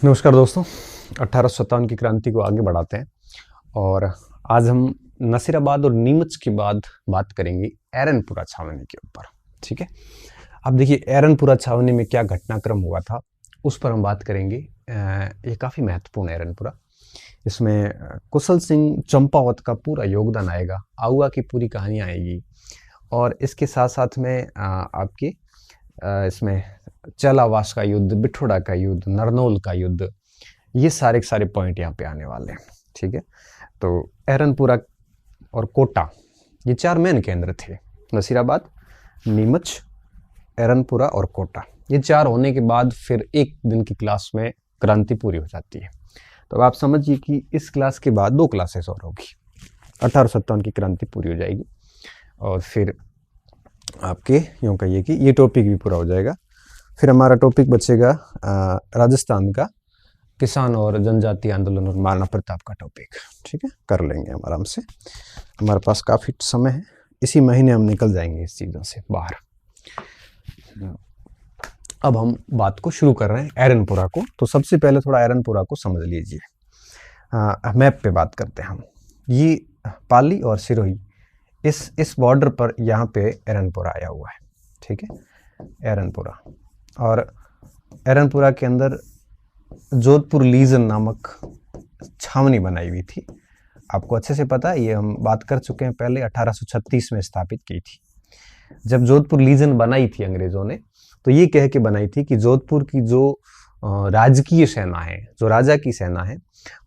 नमस्कार दोस्तों। 1857 की क्रांति को आगे बढ़ाते हैं और आज हम नसीराबाद और नीमच के बाद बात करेंगे एरनपुरा छावनी के ऊपर। ठीक है, अब देखिए एरनपुरा छावनी में क्या घटनाक्रम हुआ था उस पर हम बात करेंगे। ये काफ़ी महत्वपूर्ण है एरनपुरा। इसमें कुशल सिंह चंपावत का पूरा योगदान आएगा, आउआ की पूरी कहानी आएगी और इसके साथ साथ में आपके इसमें चेलावास का युद्ध, बिठोड़ा का युद्ध, नरनौल का युद्ध, ये सारे के सारे पॉइंट यहाँ पे आने वाले हैं। ठीक है, तो एरनपुरा और कोटा ये चार मेन केंद्र थे। नसीराबाद, नीमच, एरनपुरा और कोटा, ये चार होने के बाद फिर एक दिन की क्लास में क्रांति पूरी हो जाती है। तो अब आप समझिए कि इस क्लास के बाद 2 क्लासेस और होगी। 1857 की क्रांति पूरी हो जाएगी और फिर आपके यूँ कहिए कि ये टॉपिक भी पूरा हो जाएगा। फिर हमारा टॉपिक बचेगा राजस्थान का किसान और जनजाति आंदोलन और महाराणा प्रताप का टॉपिक। ठीक है, कर लेंगे हम आराम से, हमारे पास काफ़ी समय है। इसी महीने हम निकल जाएंगे इस चीज़ों से बाहर। अब हम बात को शुरू कर रहे हैं एरनपुरा को। तो सबसे पहले थोड़ा एरनपुरा को समझ लीजिए। मैप पे बात करते हैं हम। ये पाली और सिरोही, इस बॉर्डर पर यहाँ पे एरनपुरा आया हुआ है। ठीक है, एरनपुरा, और एरनपुरा के अंदर जोधपुर लीजन नामक छावनी बनाई हुई थी। आपको अच्छे से पता है, ये हम बात कर चुके हैं पहले। 1836 में स्थापित की थी। जब जोधपुर लीजन बनाई थी अंग्रेजों ने, तो ये कह के बनाई थी कि जोधपुर की जो राजकीय सेना है, जो राजा की सेना है,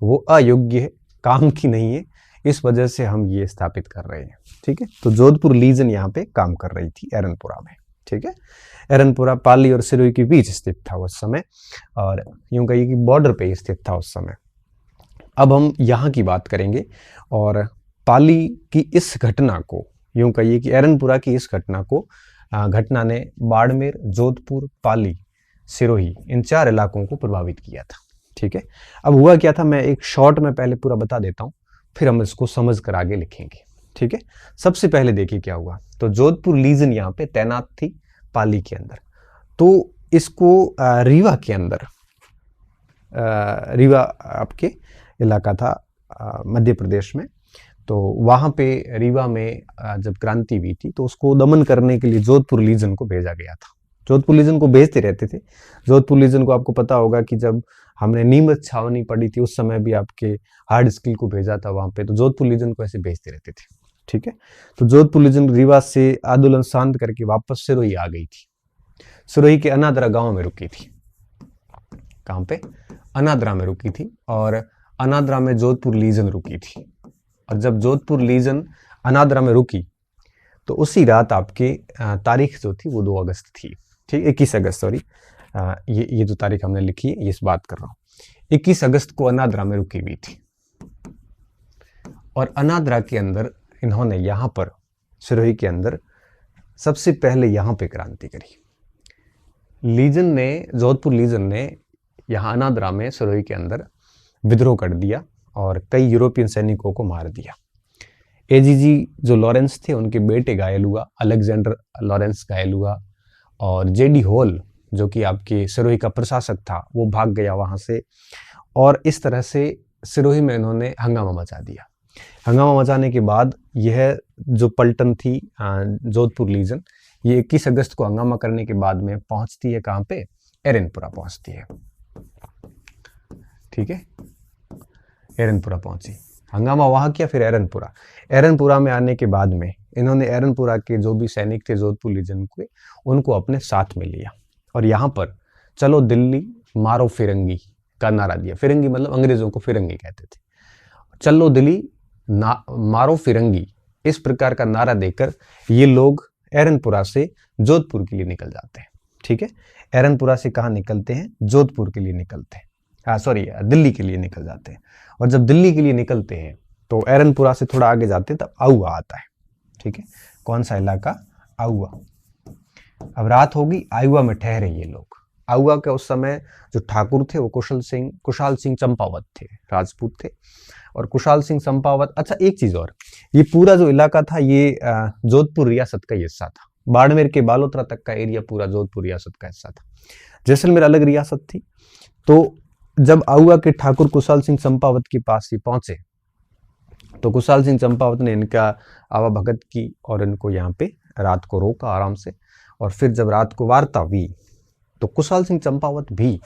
वो अयोग्य है, काम की नहीं है, इस वजह से हम ये स्थापित कर रहे हैं। ठीक है, तो जोधपुर लीजन यहाँ पे काम कर रही थी एरनपुरा में। ठीक है, एरनपुरा पाली और सिरोही के बीच स्थित था उस समय, और यूं कहिए कि बॉर्डर पे स्थित था उस समय। अब हम यहाँ की बात करेंगे और पाली की इस घटना को, यूं कहिए कि एरनपुरा की इस घटना ने बाड़मेर, जोधपुर, पाली, सिरोही, इन 4 इलाकों को प्रभावित किया था। ठीक है, अब हुआ क्या था, मैं एक शॉर्ट में पहले पूरा बता देता हूँ, फिर हम इसको समझ कर आगे लिखेंगे। ठीक है, सबसे पहले देखिए क्या हुआ। तो जोधपुर लीजन यहाँ पे तैनात थी पाली के अंदर। तो इसको रीवा के अंदर, रीवा आपके इलाका था मध्य प्रदेश में, तो वहाँ पे रीवा में जब क्रांति हुई थी तो उसको दमन करने के लिए जोधपुर लीजन को भेजा गया था। जोधपुर लीजन को भेजते रहते थे। जोधपुर लीजन को आपको पता होगा कि जब हमने नीमच छावनी पढ़ी थी उस समय भी आपके हार्ड स्किल को भेजा था वहाँ पे, तो जोधपुर लीजन को ऐसे भेजते रहते थे। ठीक है, तो जोधपुर लीजन रीवा से आंदोलन शांत करके वापस सिरोही आ गई थी। सिरोही के अनादरा गांव में रुकी थी। कहाँ पे? अनादरा में रुकी थी, और अनादरा में जोधपुर लीजन रुकी थी। और जब जोधपुर लीजन अनादरा में रुकी तो उसी रात आपके तारीख जो थी वो 2 अगस्त थी। ठीक, 21 अगस्त, सॉरी, ये जो तारीख हमने लिखी है ये इस बात कर रहा हूँ। 21 अगस्त को अनादरा में रुकी हुई थी, और अनादरा के अंदर इन्होंने यहाँ पर सिरोही के अंदर सबसे पहले यहाँ पे क्रांति करी। लीजन ने, जोधपुर लीजन ने यहाँ अनादरा में सिरोही के अंदर विद्रोह कर दिया और कई यूरोपियन सैनिकों को मार दिया। एजीजी जो लॉरेंस थे उनके बेटे घायल हुआ, अलेक्जेंडर लॉरेंस घायल हुआ, और जेडी हॉल जो कि आपके सिरोही का प्रशासक था वो भाग गया वहाँ से, और इस तरह से सिरोही में इन्होंने हंगामा मचा दिया। हंगामा मचाने के बाद यह जो पलटन थी जोधपुर लीजन, ये 21 अगस्त को हंगामा करने के बाद में पहुंचती है कहाँ पे? एरनपुरा पहुंचती है। ठीक है, एरनपुरा पहुंची, हंगामा वहां किया, फिर एरनपुरा। एरनपुरा में आने के बाद में इन्होंने एरनपुरा के जो भी सैनिक थे जोधपुर लीजन के, उनको अपने साथ में लिया और यहाँ पर चलो दिल्ली मारो फिरंगी का नारा दिया। फिरंगी मतलब अंग्रेजों को फिरंगी कहते थे। चलो दिल्ली मारो फिरंगी, इस प्रकार का नारा देकर ये लोग एरनपुरा से जोधपुर के लिए निकल जाते हैं। ठीक है, एरनपुरा से कहाँ निकलते हैं? जोधपुर के लिए निकलते हैं, दिल्ली के लिए निकल जाते हैं। और जब दिल्ली के लिए निकलते हैं तो एरनपुरा से थोड़ा आगे जाते हैं तब आउआ आता है। ठीक है, कौन सा इलाका? आउआ। अब रात होगी, आउआ में ठहरे ये लोग। आउआ के उस समय जो ठाकुर थे वो कुशाल सिंह चंपावत थे, राजपूत थे, और कुशाल सिंह चंपावत। अच्छा, एक चीज और, ये पूरा जो इलाका था ये जोधपुर रियासत का हिस्सा था। बाड़मेर के बालोतरा तक का एरिया पूरा जोधपुर रियासत का हिस्सा था। जैसलमेर अलग रियासत थी। तो जब आउआ के ठाकुर कुशाल सिंह चंपावत के पास ही पहुंचे तो कुशाल सिंह चंपावत ने इनका आवाभगत की और इनको यहाँ पे रात को रोका आराम से। और फिर जब रात को वार्ता हुई तो कुशाल सिंह चंपावत भी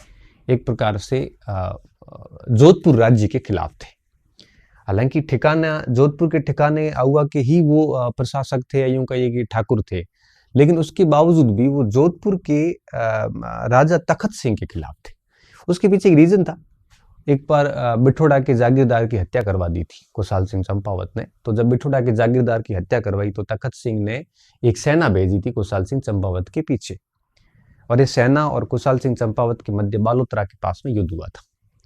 एक प्रकार से जोधपुर राज्य के खिलाफ थे। हालांकि ठिकाना जोधपुर के ठिकाने आउआ के ही वो प्रशासक थे, यूं कहिए कि ठाकुर थे, लेकिन उसके बावजूद भी वो जोधपुर के राजा तखत सिंह के खिलाफ थे। उसके पीछे एक रीजन था। एक बार बिठोड़ा के जागीरदार की हत्या करवा दी थी कुशाल सिंह चंपावत ने। तो जब बिठोड़ा के जागीरदार की हत्या करवाई तो तखत सिंह ने एक सेना भेजी थी कुशाल सिंह चंपावत के पीछे, और ये सेना और कुशाल सिंह चंपावत के मध्य बालोतरा के पास में युद्ध हुआ था।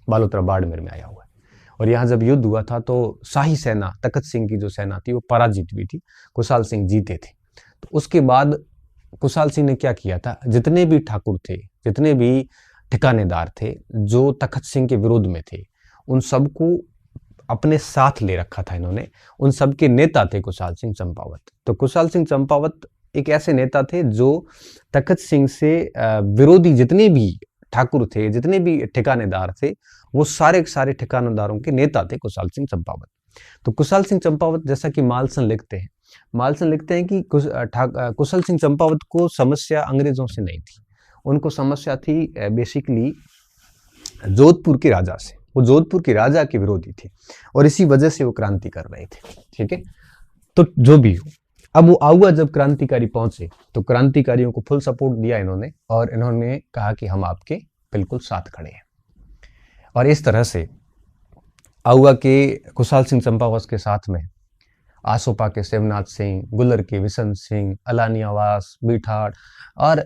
बालोतरा बाड़मेर में आया हुआ है। और यहाँ जब युद्ध हुआ था तो शाही सेना तखत सिंह की जो सेना थी वो पराजित हुई थी, कुशाल सिंह जीते थे। तो उसके बाद कुशाल सिंह ने क्या किया था, जितने भी ठाकुर थे, जितने भी ठिकानेदार थे जो तखत सिंह के विरोध में थे, उन सबको अपने साथ ले रखा था इन्होंने। उन सब के नेता थे कुशाल सिंह चंपावत। तो कुशाल सिंह चंपावत एक ऐसे नेता थे जो तखत सिंह से विरोधी जितने भी ठाकुर थे, जितने भी ठिकानेदार थे, वो सारे सारे ठिकानेदारों के नेता थे कुशाल सिंह चंपावत। तो कुशाल सिंह चंपावत, जैसा कि मालसन लिखते हैं कि कुशाल सिंह चंपावत को समस्या अंग्रेजों से नहीं थी, उनको समस्या थी बेसिकली जोधपुर के राजा से। वो जोधपुर के राजा के विरोधी थे और इसी वजह से वो क्रांति कर रहे थे। ठीक है, तो जो भी हो, अब वो आउआ जब क्रांतिकारी पहुंचे तो क्रांतिकारियों को फुल सपोर्ट दिया इन्होंने, और इन्होंने कहा कि हम आपके बिल्कुल साथ खड़े हैं। और इस तरह से आउआ के कुशाल सिंह चंपावत के साथ में आसोपा के शिवनाथ सिंह, गुलर के विशन सिंह, अलानी आवास, बीठाड़ और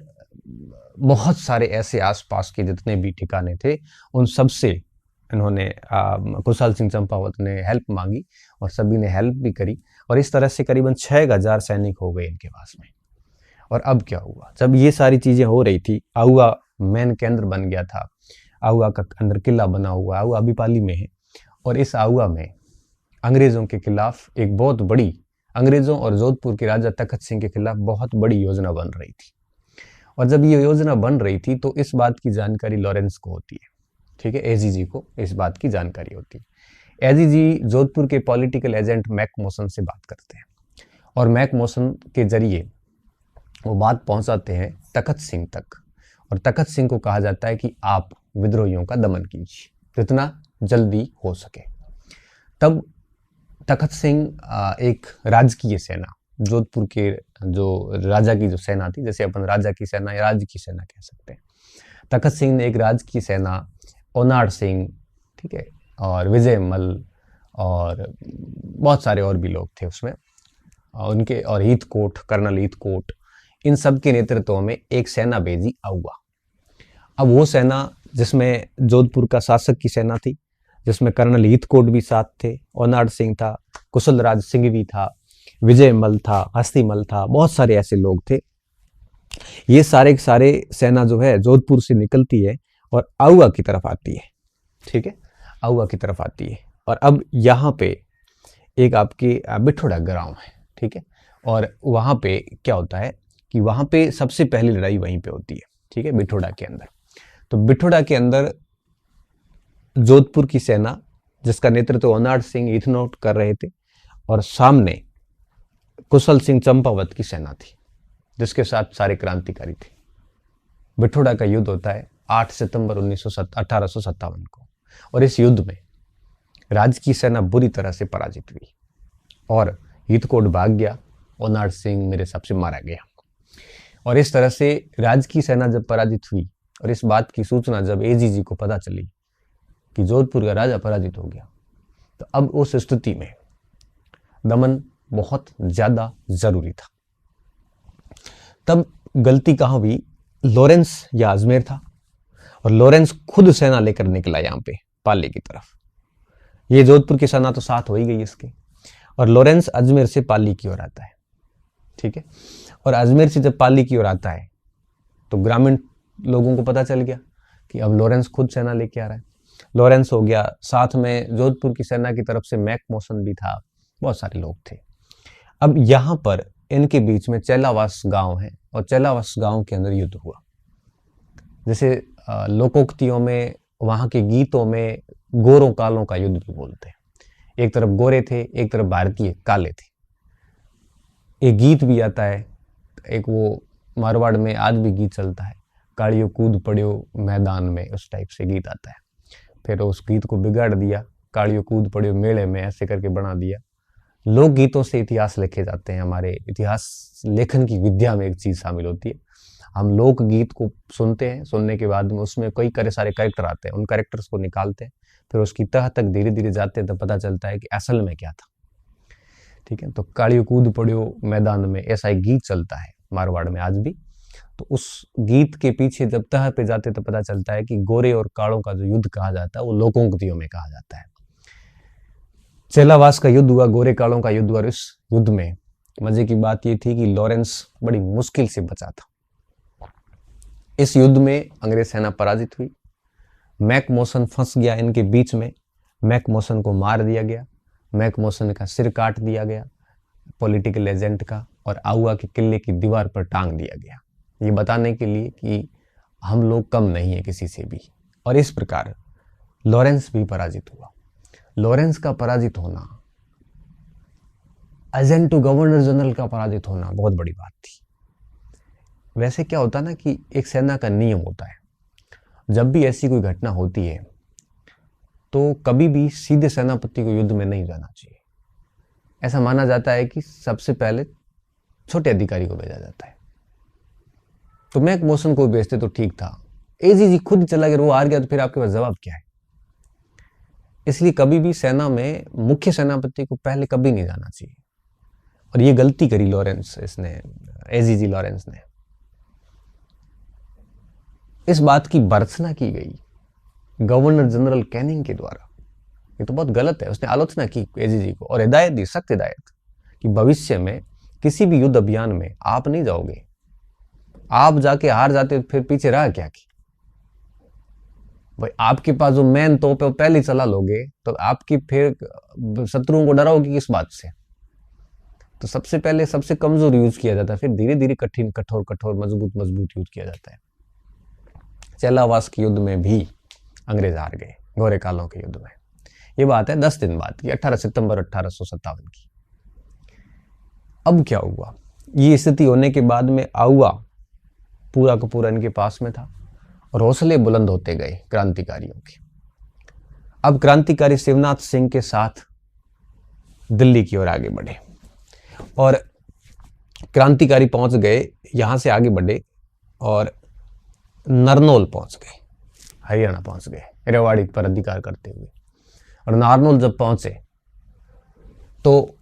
बहुत सारे ऐसे आसपास के जितने भी ठिकाने थे, उन सब से इन्होंने कुशाल सिंह चंपावत ने हेल्प मांगी और सभी ने हेल्प भी करी। और इस तरह से करीबन 6000 सैनिक हो गए इनके पास में। और अब क्या हुआ, जब ये सारी चीजें हो रही थी, आउआ मेन केंद्र बन गया था। आउआ का अंदर किला बना हुआ, आउआ अभी पाली में है। और इस आउआ में अंग्रेजों के खिलाफ एक बहुत बड़ी, अंग्रेजों और जोधपुर के राजा तखत सिंह के खिलाफ बहुत बड़ी योजना बन रही थी। और जब ये योजना बन रही थी तो इस बात की जानकारी लॉरेंस को होती है। ठीक है, एजीजी को इस बात की जानकारी होती है। एजीजी जोधपुर के पॉलिटिकल एजेंट मैक मॉसन से बात करते हैं और मैक मॉसन के जरिए वो बात पहुंचाते हैं तखत सिंह तक। और तखत सिंह को कहा जाता है कि आप विद्रोहियों का दमन कीजिए जितना जल्दी हो सके। तब तखत सिंह एक राजकीय सेना, जोधपुर के जो राजा की जो सेना थी, जैसे अपन राजा की सेना या राज्य की सेना कह सकते हैं, तखत सिंह ने एक राजकीय सेना, ओनाड सिंह, ठीक है, और विजय मल और बहुत सारे और भी लोग थे उसमें, उनके, और हीथकोट, कर्नल हीथकोट, इन सब के नेतृत्व में एक सेना भेजी आउआ। अब वो सेना जिसमें जोधपुर का शासक की सेना थी, जिसमें कर्नल हीथकोट भी साथ थे, ओनाड सिंह था, कुशलराज सिंह भी था, विजय मल था, हस्तीमल था, बहुत सारे ऐसे लोग थे। ये सारे सारे सेना जो है जोधपुर से निकलती है और आउआ की तरफ आती है। ठीक है, आउआ की तरफ आती है। और अब यहाँ पे एक आपकी बिठोड़ा गांव है। ठीक है, और वहाँ पे क्या होता है कि वहाँ पे सबसे पहली लड़ाई वहीं पे होती है। ठीक है, बिठोड़ा के अंदर। तो बिठोड़ा के अंदर जोधपुर की सेना, जिसका नेतृत्व ओनाड सिंह हीथकोट कर रहे थे, और सामने कुशल सिंह चंपावत की सेना थी जिसके साथ सारे क्रांतिकारी थे। बिठोड़ा का युद्ध होता है 8 सितंबर 1857 को। और इस युद्ध में राज्य की सेना बुरी तरह से पराजित हुई और हीथकोट भाग गया, ओनाड सिंह मेरे हिसाब से मारा गया। और इस तरह से राज्य की सेना जब पराजित हुई और इस बात की सूचना जब एजीजी को पता चली कि जोधपुर का राजा पराजित हो गया, तो अब उस स्थिति में दमन बहुत ज्यादा जरूरी था। तब गलती कहां हुई, लॉरेंस या अजमेर था, और लॉरेंस खुद सेना लेकर निकला यहाँ पे पाली की तरफ। ये जोधपुर की सेना तो साथ हो ही गई इसके, और लॉरेंस अजमेर से पाली की ओर आता है। ठीक है, और अजमेर से जब पाली की ओर आता है तो ग्रामीण लोगों को पता चल गया कि अब लॉरेंस खुद सेना लेके आ रहा है। लॉरेंस हो गया, साथ में जोधपुर की सेना की तरफ से मैक मॉसन भी था, बहुत सारे लोग थे। अब यहाँ पर इनके बीच में चेलावास गांव है और चेलावास गांव के अंदर युद्ध हुआ। जैसे लोकोक्तियों में वहां के गीतों में गोरों कालों का युद्ध भी बोलते हैं। एक तरफ गोरे थे, एक तरफ भारतीय काले थे। एक गीत भी आता है, एक वो मारवाड़ में आज भी गीत चलता है, कालियो कूद पड़ियो मैदान में, उस टाइप से गीत आता है। फिर उस गीत को बिगाड़ दिया, कालियो कूद पड़ियो मेले में, ऐसे करके बना दिया। लोक गीतों से इतिहास लिखे जाते हैं। हमारे इतिहास लेखन की विद्या में एक चीज शामिल होती है, हम लोक गीत को सुनते हैं, सुनने के बाद में उसमें कई सारे कैरेक्टर आते हैं, उन कैरेक्टर्स को निकालते हैं, फिर उसकी तह तक धीरे धीरे जाते हैं, तो पता चलता है कि असल में क्या था। ठीक है, तो कालियो कूद पड़ियो मैदान में, ऐसा एक गीत चलता है मारवाड़ में आज भी। तो उस गीत के पीछे जब तह पे जाते तो पता चलता है कि गोरे और कालों का जो युद्ध कहा जाता है वो लोकोक्तियों में कहा जाता है। चेलावास का युद्ध हुआ, गोरे कालों का युद्ध हुआ। इस युद्ध में मजे की बात ये थी कि लॉरेंस बड़ी मुश्किल से बचा था। इस युद्ध में अंग्रेज सेना पराजित हुई। मैक मॉसन फंस गया इनके बीच में, मैक मॉसन को मार दिया गया, मैक मॉसन का सिर काट दिया गया पॉलिटिकल एजेंट का, और आउआ के किले की दीवार पर टांग दिया गया, ये बताने के लिए कि हम लोग कम नहीं है किसी से भी। और इस प्रकार लॉरेंस भी पराजित हुआ। लॉरेंस का पराजित होना, एजेंट टू गवर्नर जनरल का पराजित होना बहुत बड़ी बात थी। वैसे क्या होता ना कि एक सेना का नियम होता है, जब भी ऐसी कोई घटना होती है तो कभी भी सीधे सेनापति को युद्ध में नहीं जाना चाहिए। ऐसा माना जाता है कि सबसे पहले छोटे अधिकारी को भेजा जाता है। तो मैक मॉसन को भेजते तो ठीक था, एजीजी खुद चला गया, वो हार गया, तो फिर आपके पास जवाब क्या है। इसलिए कभी भी सेना में मुख्य सेनापति को पहले कभी नहीं जाना चाहिए, और ये गलती करी लॉरेंस, इसने, एजीजी लॉरेंस ने। इस बात की भर्त्सना की गई गवर्नर जनरल कैनिंग के द्वारा, ये तो बहुत गलत है। उसने आलोचना की एजीजी को और हिदायत दी, सख्त हिदायत, कि भविष्य में किसी भी युद्ध अभियान में आप नहीं जाओगे, आप जाके हार जाते तो फिर पीछे रहा क्या की भाई, आपके पास जो मेन तोप है वो पहले चला लोगे तो आपकी फिर शत्रुओं को डराओगे किस बात से। तो सबसे पहले सबसे कमजोर यूज किया जाता है, फिर धीरे धीरे कठिन कठोर कठोर मजबूत यूज किया जाता है। चेलावास के युद्ध में भी अंग्रेज हार गए, गोरे कालों के युद्ध में। ये बात है 10 दिन बाद की, 18 सितंबर 1857 की। अब क्या हुआ, ये स्थिति होने के बाद में आउआ पूरा का पूरा इनके पास में था और हौसले बुलंद होते गए क्रांतिकारियों के। अब क्रांतिकारी शिवनाथ सिंह के साथ दिल्ली की ओर आगे बढ़े और क्रांतिकारी पहुंच गए, यहां से आगे बढ़े और नरनौल पहुंच गए, हरियाणा पहुंच गए रेवाड़ी पर अधिकार करते हुए। और नारनौल जब पहुंचे तो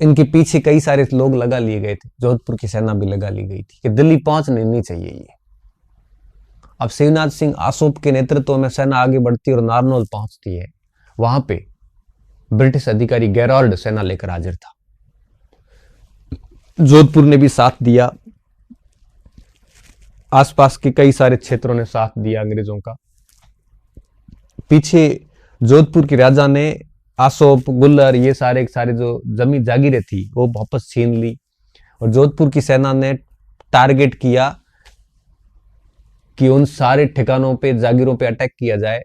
इनके पीछे कई सारे लोग लगा लिए गए थे, जोधपुर की सेना भी लगा ली गई थी कि दिल्ली पहुंचने नहीं चाहिए ये। अब शिवनाथ सिंह आसोप के नेतृत्व में सेना आगे बढ़ती और नारनौल पहुंचती है। वहां पे ब्रिटिश अधिकारी गेराल्ड सेना लेकर हाजिर था, जोधपुर ने भी साथ दिया, आसपास के कई सारे क्षेत्रों ने साथ दिया अंग्रेजों का। पीछे जोधपुर के राजा ने आसोप, गुल्लर, ये सारे जो जमीन जागीरें थी वो वापस छीन ली और जोधपुर की सेना ने टारगेट किया कि उन सारे ठिकानों पे, जागीरों पे अटैक किया जाए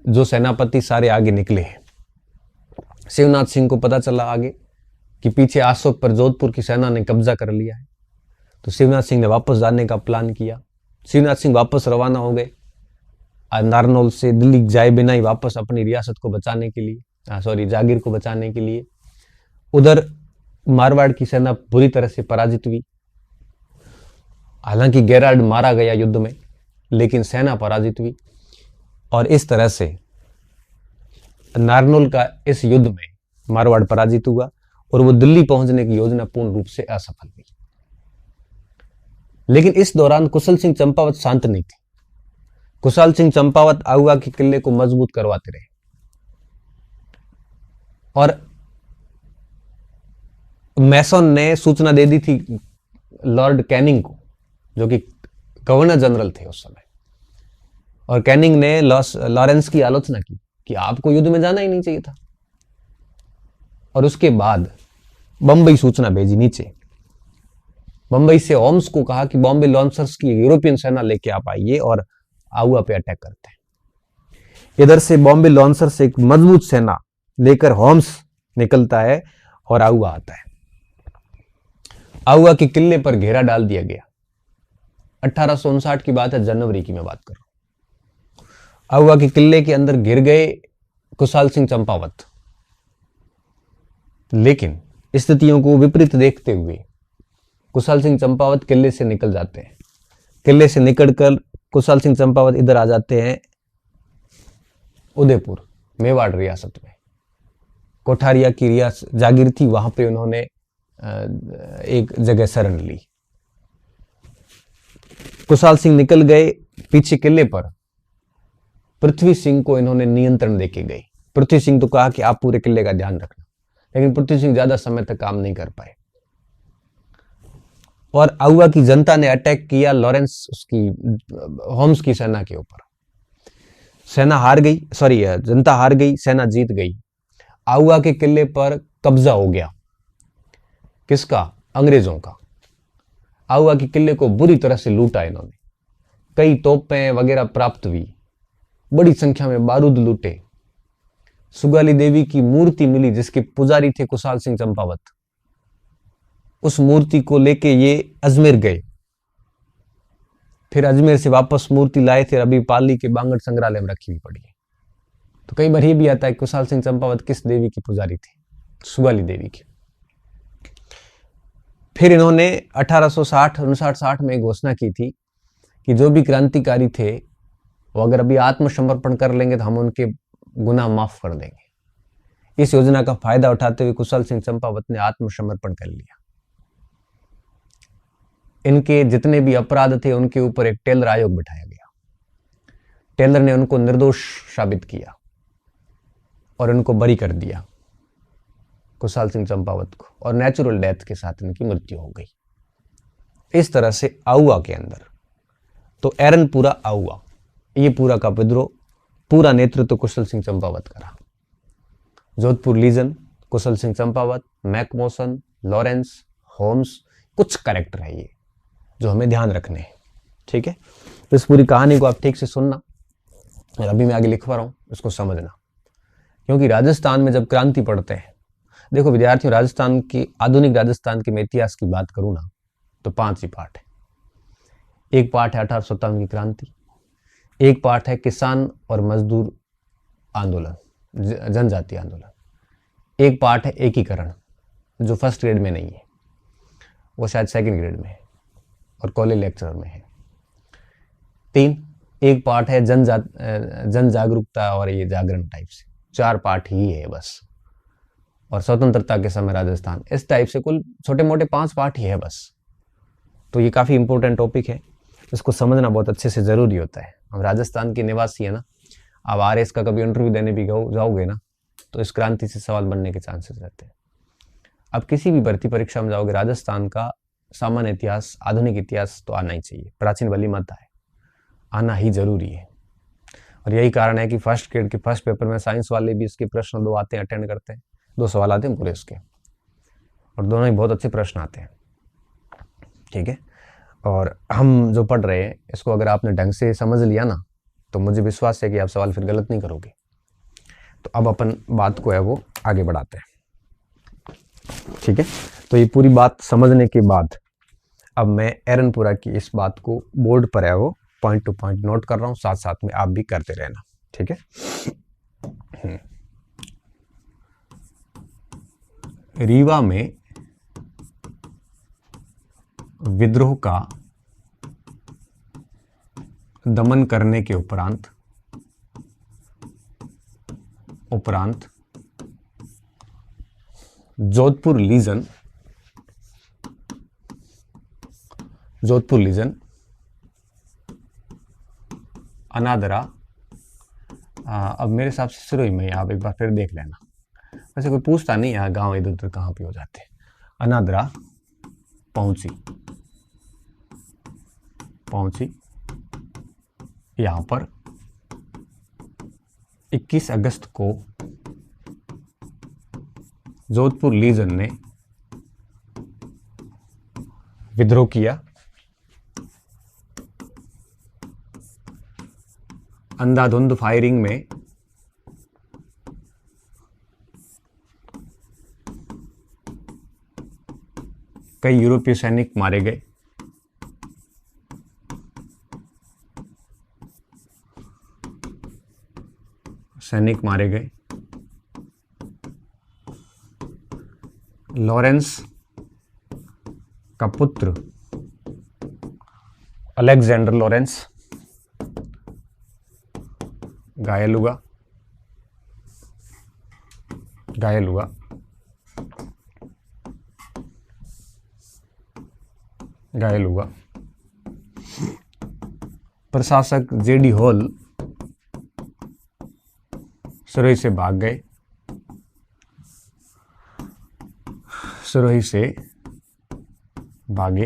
जो सेनापति सारे आगे निकले हैं। शिवनाथ सिंह को पता चला आगे कि पीछे आसोप पर जोधपुर की सेना ने कब्जा कर लिया है, तो शिवनाथ सिंह ने वापस जाने का प्लान किया। शिवनाथ सिंह वापस रवाना हो गए, नारनौल से दिल्ली जाए बिना ही वापस अपनी रियासत को बचाने के लिए, जागीर को बचाने के लिए। उधर मारवाड़ की सेना बुरी तरह से पराजित हुई। हालांकि गेराल्ड मारा गया युद्ध में, लेकिन सेना पराजित हुई और इस तरह से नारनौल का इस युद्ध में मारवाड़ पराजित हुआ और वो दिल्ली पहुंचने की योजना पूर्ण रूप से असफल हुई। लेकिन इस दौरान कुशल सिंह चंपावत शांत नहीं थे। कुशल सिंह चंपावत आउआ के किले को मजबूत करवाते रहे और मैसन ने सूचना दे दी थी लॉर्ड कैनिंग को, जो कि गवर्नर जनरल थे उस समय, और कैनिंग ने लॉरेंस की आलोचना की कि आपको युद्ध में जाना ही नहीं चाहिए था। और उसके बाद बंबई सूचना भेजी नीचे, बंबई से होम्स को कहा कि बॉम्बे लॉन्चर्स की यूरोपियन सेना लेके आप आइए और आउआ पे अटैक करते हैं। इधर से बॉम्बे लॉन्सर से एक मजबूत सेना लेकर होम्स निकलता है और आउआ आता है। आउआ के किले पर घेरा डाल दिया गया। 1859 की बात है, जनवरी की मैं बात कर रहा हूं। आउआ के किले के अंदर घिर गए कुशाल सिंह चंपावत, लेकिन स्थितियों को विपरीत देखते हुए कुशाल सिंह चंपावत किले से निकल जाते हैं। किले से निकलकर कुशाल सिंह चंपावत इधर आ जाते हैं उदयपुर, मेवाड़ रियासत में। कोठारिया की रियासत जागीर थी, वहां पे उन्होंने एक जगह शरण ली। कुशाल सिंह निकल गए पीछे किले पर। पृथ्वी सिंह को इन्होंने नियंत्रण देके गए। पृथ्वी सिंह तो कहा कि आप पूरे किले का ध्यान रखना, लेकिन पृथ्वी सिंह ज्यादा समय तक काम नहीं कर पाए और आउआ की जनता ने अटैक किया लॉरेंस उसकी होम्स की सेना के ऊपर। सेना हार गई, जनता हार गई, सेना जीत गई। आउआ के किले पर कब्जा हो गया। किसका? अंग्रेजों का। आउआ के किले को बुरी तरह से लूटा इन्होंने। कई तोपें वगैरह प्राप्त हुई, बड़ी संख्या में बारूद लूटे। सुगाली देवी की मूर्ति मिली जिसके पुजारी थे कुशाल सिंह चंपावत। उस मूर्ति को लेके ये अजमेर गए, फिर अजमेर से वापस मूर्ति लाए थे, अभी पाली के बांगड़ संग्रहालय में रखी हुई पड़ी है। तो कई बार ये भी आता है कुशाल सिंह चंपावत किस देवी की पुजारी थी? सुगाली देवी की। फिर इन्होंने 1860 में घोषणा की थी कि जो भी क्रांतिकारी थे वो अगर अभी आत्मसमर्पण कर लेंगे तो हम उनके गुनाह माफ कर देंगे। इस योजना का फायदा उठाते हुए कुशाल सिंह चंपावत ने आत्मसमर्पण कर लिया। इनके जितने भी अपराध थे उनके ऊपर एक टेलर आयोग बिठाया गया। टेलर ने उनको निर्दोष साबित किया और उनको बरी कर दिया, कुशाल सिंह चंपावत को, और नेचुरल डेथ के साथ इनकी मृत्यु हो गई। इस तरह से आउआ के अंदर तो एरनपुरा आउआ, ये पूरा का विद्रोह, पूरा नेतृत्व कुशल सिंह चंपावत का रहा। जोधपुर लीजन, कुशल सिंह चंपावत, मैकमोसन, लॉरेंस, होम्स, कुछ कैरेक्टर है ये जो हमें ध्यान रखने हैं। ठीक है, तो इस पूरी कहानी को आप ठीक से सुनना और अभी मैं आगे लिखवा रहा हूं इसको समझना, क्योंकि राजस्थान में जब क्रांति पढ़ते हैं, देखो विद्यार्थियों, राजस्थान की, आधुनिक राजस्थान के मैं इतिहास की बात करूं ना तो 5 ही पार्ट है। एक पार्ट है 1857 की क्रांति, एक पार्ट है किसान और मजदूर आंदोलन, जनजातीय आंदोलन, एक पार्ट है एकीकरण जो फर्स्ट ग्रेड में नहीं है, वो शायद सेकंड ग्रेड में है और कॉलेज लेक्चरर में है। 3, एक पार्ट है जन जागरूकता और ये जागरण टाइप से। 4 पार्ट ही है बस, और स्वतंत्रता के समय राजस्थान, इस टाइप से कुल छोटे मोटे 5 पार्ट ही है बस। तो ये काफ़ी इंपॉर्टेंट टॉपिक है, इसको समझना बहुत अच्छे से ज़रूरी होता है। हम राजस्थान के निवासी है ना, अब RS का कभी इंटरव्यू देने भी जाओगे ना तो इस क्रांति से सवाल बनने के चांसेस रहते हैं। अब किसी भी भर्ती परीक्षा में जाओगे, राजस्थान का सामान्य इतिहास, आधुनिक इतिहास तो आना ही चाहिए, प्राचीन भली मत है, आना ही जरूरी है। और यही कारण है कि फर्स्ट ग्रेड के फर्स्ट पेपर में साइंस वाले भी इसके प्रश्न 2 आते हैं, अटेंड करते हैं, 2 सवाल आते हैं पूरे इसके, और दोनों ही बहुत अच्छे प्रश्न आते हैं। ठीक है, और हम जो पढ़ रहे हैं इसको अगर आपने ढंग से समझ लिया ना तो मुझे विश्वास है कि आप सवाल फिर गलत नहीं करोगे। तो अब अपन बात को है वो आगे बढ़ाते हैं। ठीक है, तो ये पूरी बात समझने के बाद अब मैं एरनपुरा की इस बात को बोर्ड पर है वो पॉइंट टू पॉइंट नोट कर रहा हूँ, साथ साथ में आप भी करते रहना। ठीक है, रीवा में विद्रोह का दमन करने के उपरांत जोधपुर लीजन अनादरा, अब मेरे हिसाब से सिरोही में, आप एक बार फिर देख लेना, वैसे कोई पूछता नहीं यहाँ गांव इधर उधर कहाँ पे हो जाते हैं। अनादरा पहुंची यहाँ पर 21 अगस्त को जोधपुर लीजन ने विद्रोह किया। अंधाधुंध फायरिंग में कई यूरोपीय सैनिक मारे गए। लॉरेंस का पुत्र अलेक्जेंडर लॉरेंस घायल हुआ। प्रशासक जेडी हॉल सिरोही से भागे।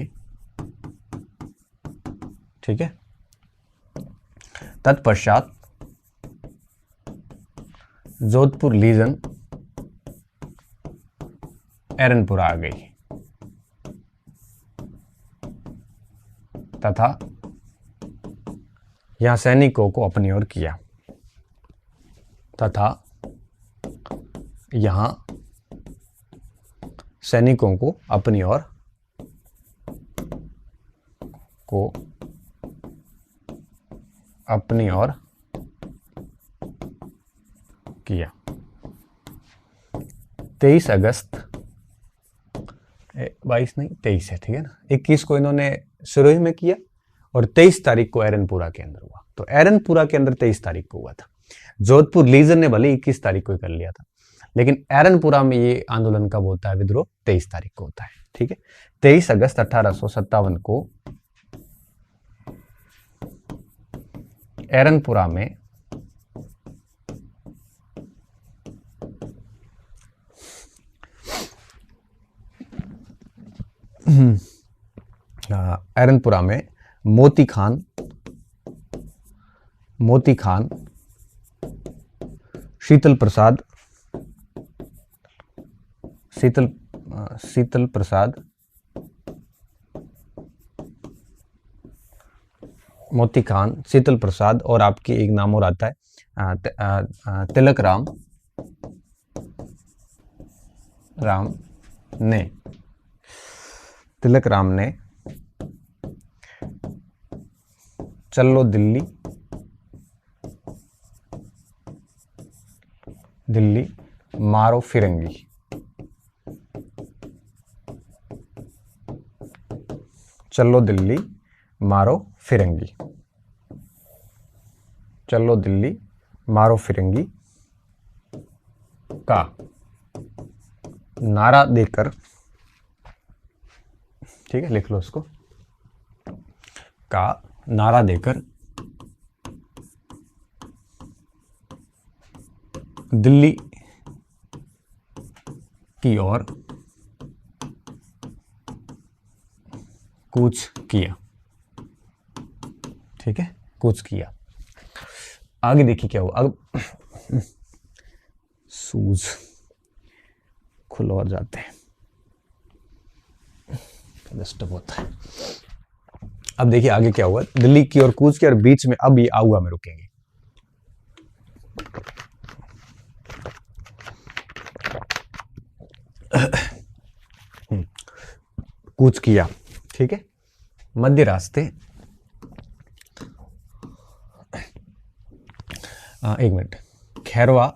ठीक है। तत्पश्चात जोधपुर लीजन एरनपुरा आ गई तथा यहां सैनिकों को अपनी ओर किया अपनी ओर किया। 23 अगस्त 22 नहीं 23 है, ठीक है ना। 21 को इन्होंने सिरोही में किया और 23 तारीख को एरनपुरा के अंदर हुआ। तो एरनपुरा के अंदर 23 तारीख को हुआ था। जोधपुर लीजन ने भले 21 तारीख को ही कर लिया था, लेकिन एरनपुरा में ये आंदोलन कब होता है विद्रोह? 23 तारीख को होता है। ठीक है। 23 अगस्त 1857 को एरनपुरा में मोती खान शीतल प्रसाद मोती खान, शीतल प्रसाद और आपकी एक नाम और आता है तिलक राम ने चलो दिल्ली मारो फिरंगी, चलो दिल्ली मारो फिरंगी का नारा देकर, ठीक है, लिख लो उसको, का नारा देकर दिल्ली की ओर कूच किया। ठीक है, कूच किया। आगे देखिए क्या हुआ। अब सूज खुल और जाते हैं, डिस्टर्ब होता है। अब देखिए आगे क्या हुआ। दिल्ली की ओर कूच किया और बीच में अब ये आऊगा में रुकेंगे। कूच किया, ठीक है। मध्य रास्ते एक मिनट, खैरवा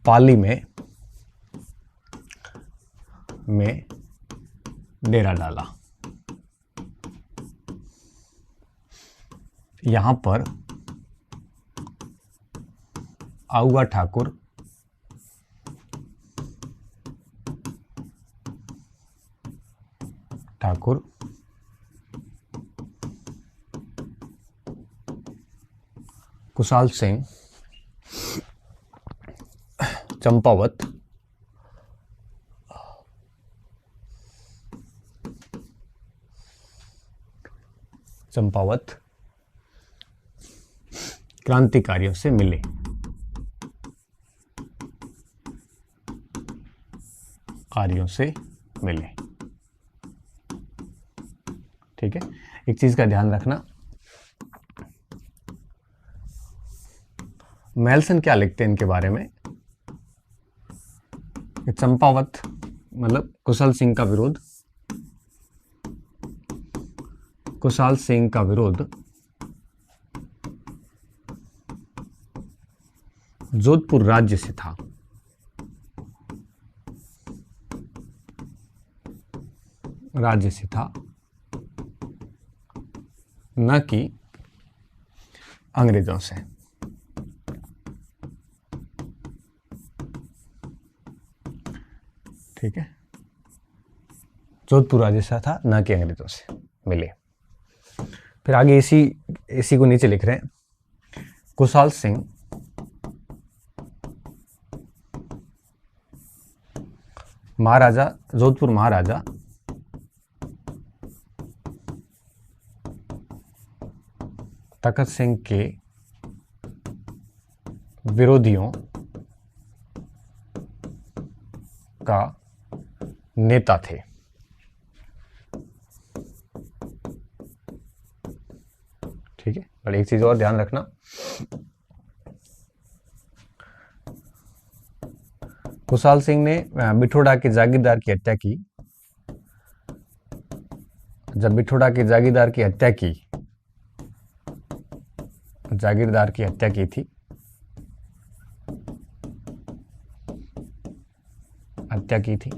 पाली में डेरा डाला। यहां पर आऊगा ठाकुर कुशाल सिंह चंपावत क्रांतिकारियों से मिले। ठीक है। एक चीज का ध्यान रखना, मेल्सन क्या लिखते हैं इनके बारे में, चंपावत मतलब कुशल सिंह का विरोध, कुशाल सिंह का विरोध जोधपुर राज्य से था, राज्य से था, न कि अंग्रेजों से। ठीक है, जोधपुर राज्य से था, न कि अंग्रेजों से मिले। फिर आगे इसी को नीचे लिख रहे हैं, कुशाल सिंह महाराजा, जोधपुर महाराजा तखत सिंह के विरोधियों का नेता थे। ठीक है, और एक चीज और ध्यान रखना, कुशाल सिंह ने बिठोड़ा के जागीरदार की हत्या की। जब बिठोड़ा के जागीरदार की हत्या की, जागीरदार की हत्या की थी, हत्या की थी,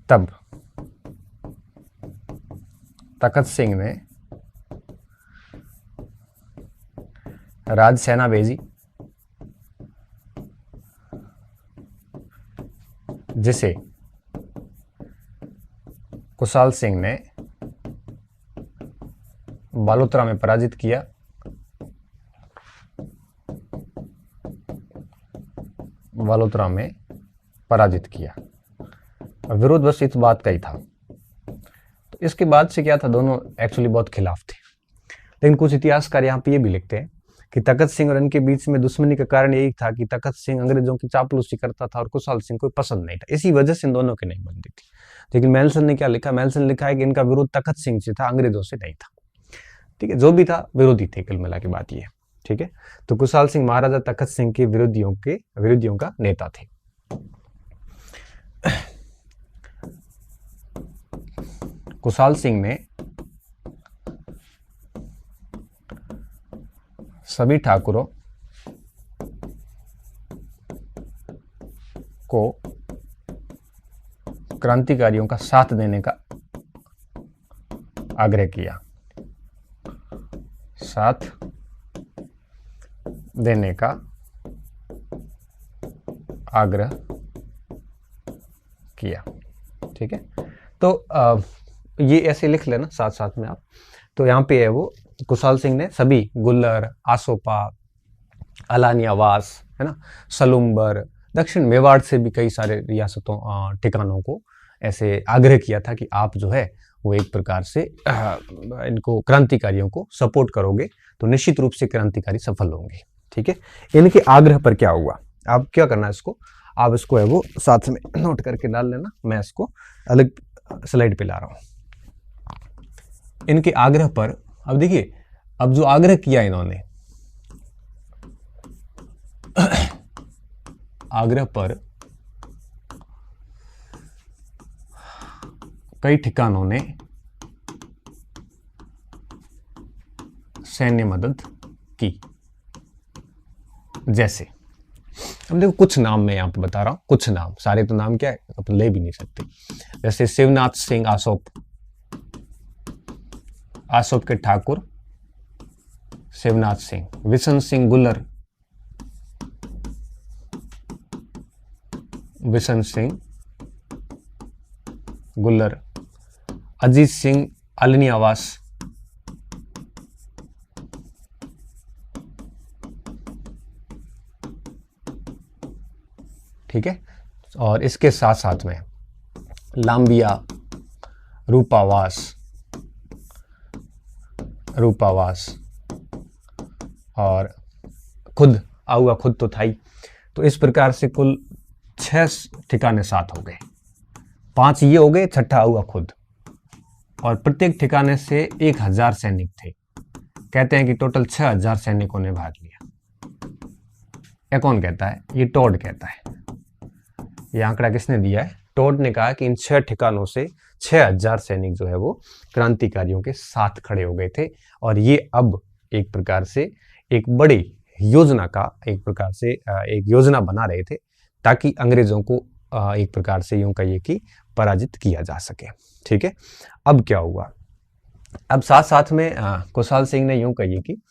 तब तखत सिंह ने राजसेना भेजी, जिसे कुशाल सिंह ने बालोतरा में पराजित किया। बालोतरा में पराजित किया। विरोध बस इस बात का ही था। तो इसके बाद से क्या था, दोनों एक्चुअली बहुत खिलाफ थे। लेकिन कुछ इतिहासकार यहाँ पे ये भी लिखते हैं कि तखत सिंह और इनके बीच में दुश्मनी का कारण यही था कि तखत सिंह अंग्रेजों की चापलूसी करता था और कुशाल सिंह को पसंद नहीं था। इसी वजह से इन दोनों की नहीं बनती थी। लेकिन मेल्सन ने क्या लिखा, मेल्सन लिखा है कि इनका विरोध तखत सिंह से था, अंग्रेजों से नहीं था। ठीक है, जो भी था विरोधी थे, कुल मिला के बात ये। ठीक है, तो कुशाल सिंह महाराजा तखत सिंह के विरोधियों का नेता थे। कुशाल सिंह ने सभी ठाकुरों को क्रांतिकारियों का साथ देने का आग्रह किया, साथ देने का आग्रह किया। ठीक है, तो ये ऐसे लिख लेना साथ साथ में आप। तो यहाँ पे है वो कुशाल सिंह ने सभी गुल्लर, आसोपा, अलानी आवास, है ना, सलुम्बर, दक्षिण मेवाड़ से भी कई सारे रियासतों ठिकानों को ऐसे आग्रह किया था कि आप जो है वो एक प्रकार से इनको क्रांतिकारियों को सपोर्ट करोगे तो निश्चित रूप से क्रांतिकारी सफल होंगे। ठीक है, इनके आग्रह पर क्या हुआ, आप क्या करना है इसको, आप इसको है वो साथ में नोट करके डाल लेना। मैं इसको अलग स्लाइड पे ला रहा हूं। इनके आग्रह पर अब देखिए, अब जो आग्रह किया इन्होंने, आग्रह पर कई ठिकानों ने सैन्य मदद की। जैसे अब देखो कुछ नाम मैं यहां पे बता रहा हूं, कुछ नाम, सारे तो नाम क्या है अब ले भी नहीं सकते। जैसे शिवनाथ सिंह आसोप, आसोप के ठाकुर शिवनाथ सिंह, विशन सिंह गुल्लर, विशन सिंह गुल्लर, अजीत सिंह अलनी आवास, ठीक है, और इसके साथ साथ में लांबिया, रूपावास और खुद आऊगा, खुद तो था ही। तो इस प्रकार से कुल 6 ठिकाने साथ हो गए, 5 ये हो गए, 6ठा आऊगा खुद, और प्रत्येक ठिकाने से 1000 सैनिक थे। कहते हैं कि टोटल 6000 सैनिकों ने भाग लिया। यह कौन कहता है, ये टॉड कहता है। ये आंकड़ा किसने दिया है? टोड ने कहा कि इन 6 ठिकानों से 6000 सैनिक जो है वो क्रांतिकारियों के साथ खड़े हो गए थे और ये अब एक प्रकार से एक बड़ी योजना का एक प्रकार से एक योजना बना रहे थे ताकि अंग्रेजों को एक प्रकार से यूं कहिए कि पराजित किया जा सके। ठीक है, अब क्या हुआ? अब साथ साथ में कुशाल सिंह ने यूं कहिए कि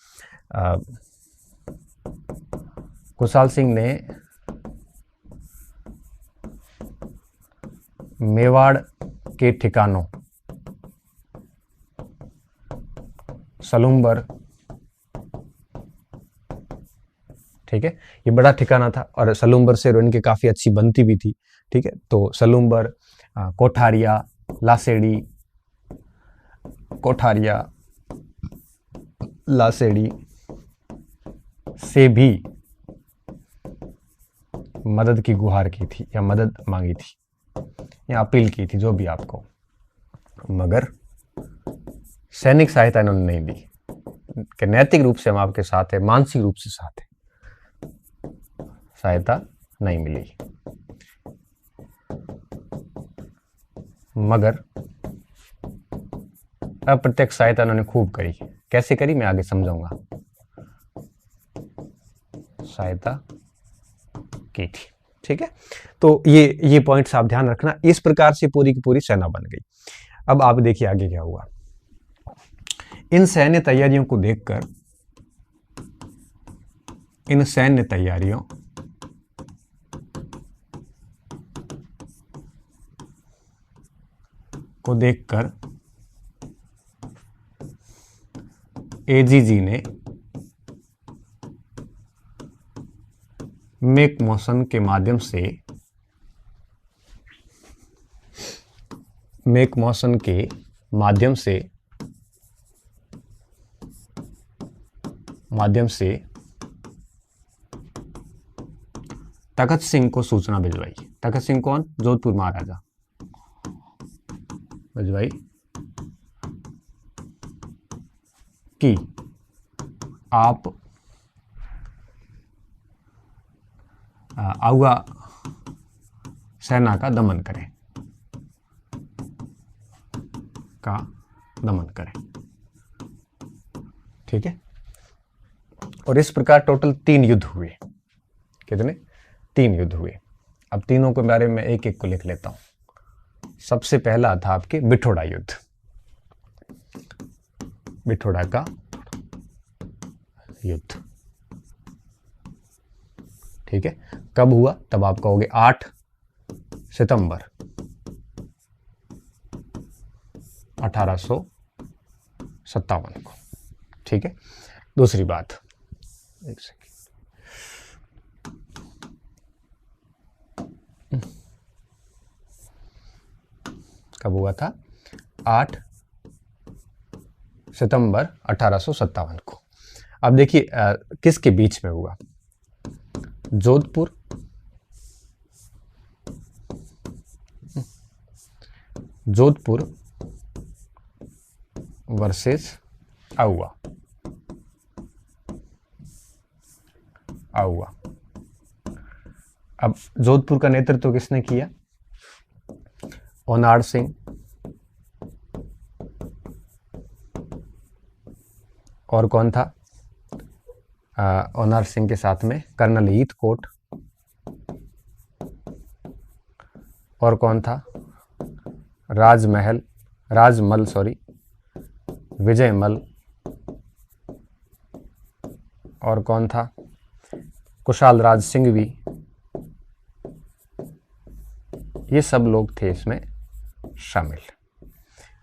कुशाल सिंह ने मेवाड़ के ठिकानों सलूम्बर, ठीक है, ये बड़ा ठिकाना था और सलूम्बर से इनकी काफी अच्छी बनती भी थी। ठीक है, तो सलूम्बर, कोठारिया, लासेड़ी, कोठारिया, लासेड़ी से भी मदद की गुहार की थी या मदद मांगी थी या अपील की थी, जो भी आपको, मगर सैनिक सहायता इन्होंने नहीं दी कि नैतिक रूप से हम आपके साथ हैं, मानसिक रूप से साथ हैं, सहायता नहीं मिली। मगर अप्रत्यक्ष सहायता उन्होंने खूब करी। कैसे करी मैं आगे समझाऊंगा। सहायता की थी। ठीक है, तो ये पॉइंट्स आप ध्यान रखना। इस प्रकार से पूरी की पूरी सेना बन गई। अब आप देखिए आगे क्या हुआ। इन सैन्य तैयारियों को देखकर, इन सैन्य तैयारियों को देखकर एजीजी ने मेक मोशन के माध्यम से तखत सिंह को सूचना भिजवाई। तखत सिंह कौन? जोधपुर महाराजा। भिजवाई कि आप आउगा सेना का दमन करें। ठीक है, और इस प्रकार टोटल 3 युद्ध हुए। कितने? 3 युद्ध हुए। अब तीनों के बारे में एक एक को लिख लेता हूं। सबसे पहला था आपके बिठोड़ा युद्ध। बिठोड़ा का युद्ध, ठीक है, कब हुआ? तब आप कहोगे 8 सितंबर 1857 को। ठीक है, दूसरी बात, एक सेकंड, कब हुआ था? 8 सितंबर 1857 को। अब देखिए किसके बीच में हुआ? जोधपुर वर्सेस आउवा। अब जोधपुर का नेतृत्व किसने किया? ओनाड सिंह और कौन था? ओनाड सिंह के साथ में कर्नल हीथकोट और कौन था? विजयमल और कौन था? कुशाल राज सिंह भी। ये सब लोग थे इसमें शामिल।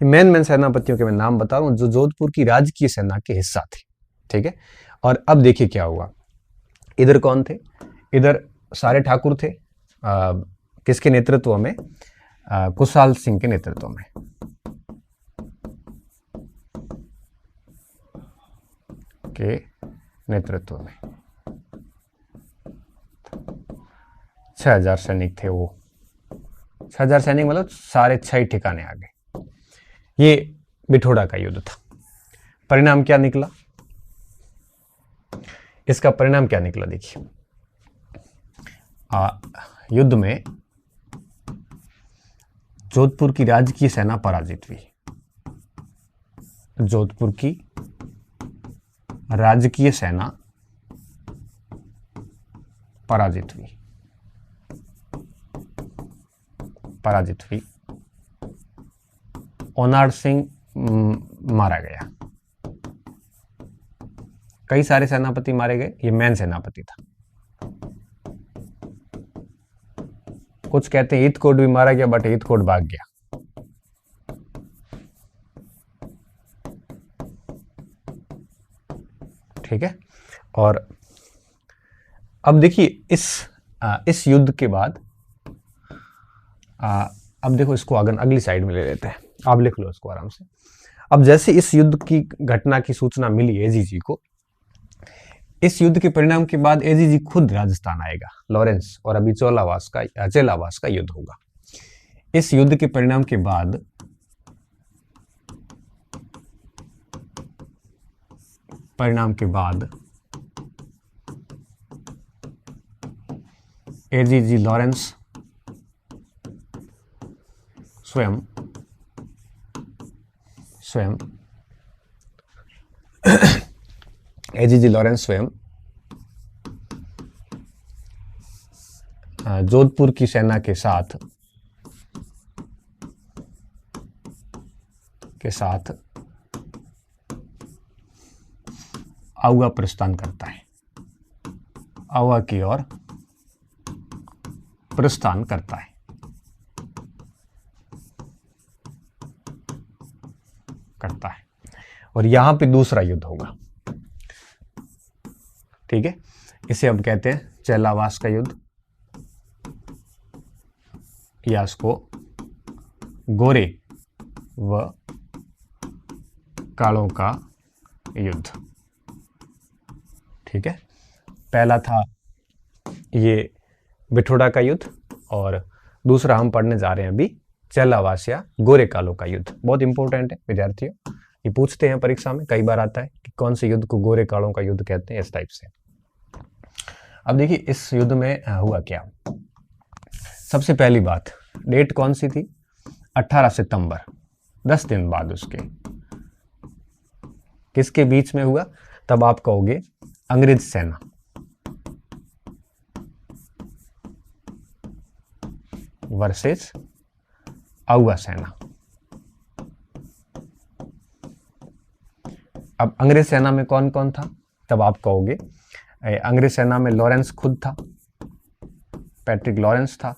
मेन सेनापतियों के मैं नाम बता रहा हूं जो जोधपुर की राजकीय सेना के हिस्सा थे। ठीक है, और अब देखिए क्या हुआ। इधर कौन थे? इधर सारे ठाकुर थे। किसके नेतृत्व में? कुशाल सिंह के नेतृत्व में। के नेतृत्व में 6000 सैनिक थे। वो 6000 सैनिक मतलब सारे 6 ठिकाने आ गए। ये बिठोड़ा का युद्ध था। परिणाम क्या निकला? इसका परिणाम क्या निकला देखिए। युद्ध में जोधपुर की राजकीय सेना पराजित हुई। जोधपुर की राजकीय सेना पराजित हुई। ओनाड सिंह मारा गया। कई सारे सेनापति मारे गए, ये मेन सेनापति था। कुछ कहते हैं ईतकोट भी मारा गया, बट ईतकोट भाग गया। ठीक है। और अब देखिए इस युद्ध के बाद अब देखो इसको अगली साइड में ले लेते हैं। आप लिख लो इसको आराम से। अब जैसे इस युद्ध की घटना की सूचना मिली एजीजी को, इस युद्ध के परिणाम के बाद एजीजी खुद राजस्थान आएगा, लॉरेंस, और अभी चेलावास का युद्ध होगा। इस युद्ध के परिणाम के बाद एजीजी लॉरेंस स्वयं एजीजी लॉरेंस स्वयं जोधपुर की सेना के साथ आउवा प्रस्थान करता है। आउवा की ओर प्रस्थान करता है। और यहां पे दूसरा युद्ध होगा। ठीक है, इसे अब कहते हैं चेलावास का युद्ध, या इसको गोरे व कालों का युद्ध। ठीक है, पहला था ये बिठोड़ा का युद्ध, और दूसरा हम पढ़ने जा रहे हैं अभी चेलावास या गोरे कालों का युद्ध। बहुत इंपॉर्टेंट है विद्यार्थियों, ये पूछते हैं परीक्षा में, कई बार आता है कि कौन से युद्ध को गोरे कालों का युद्ध कहते हैं, इस टाइप से। अब देखिए इस युद्ध में हुआ क्या। सबसे पहली बात, डेट कौन सी थी? 18 सितंबर, 10 दिन बाद उसके। किसके बीच में हुआ? तब आप कहोगे अंग्रेज सेना वर्सेस आउवा सेना। अब अंग्रेज सेना में कौन कौन था? तब आप कहोगे अंग्रेज सेना में लॉरेंस खुद था, पैट्रिक लॉरेंस था।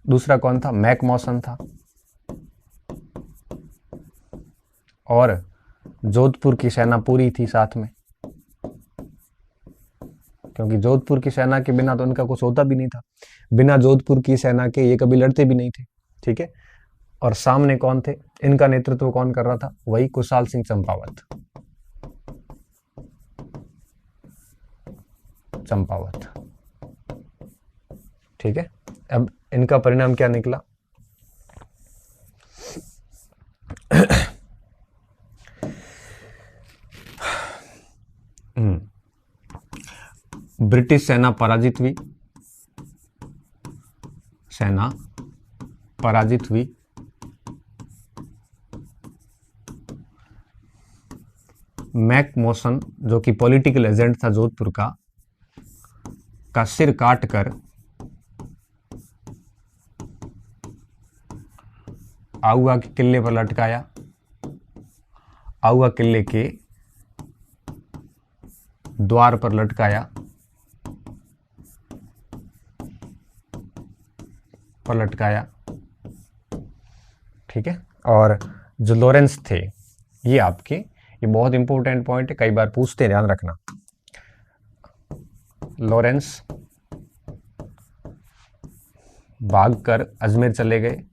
दूसरा कौन था? मैक मॉसन था। और जोधपुर की सेना पूरी थी साथ में, क्योंकि जोधपुर की सेना के बिना तो उनका कुछ होता भी नहीं था। बिना जोधपुर की सेना के ये कभी लड़ते भी नहीं थे। ठीक है, और सामने कौन थे? इनका नेतृत्व कौन कर रहा था? वही कुशाल सिंह चंपावत। ठीक है, अब इनका परिणाम क्या निकला? ब्रिटिश सेना पराजित हुई। मैक मॉसन जो कि पॉलिटिकल एजेंट था जोधपुर का सिर काटकर आउवा के किले पर लटकाया। आउवा किले के द्वार पर लटकाया। ठीक है, और जो लॉरेंस थे, ये बहुत इंपॉर्टेंट पॉइंट है, कई बार पूछते हैं, ध्यान रखना। लॉरेंस भागकर अजमेर चले गए।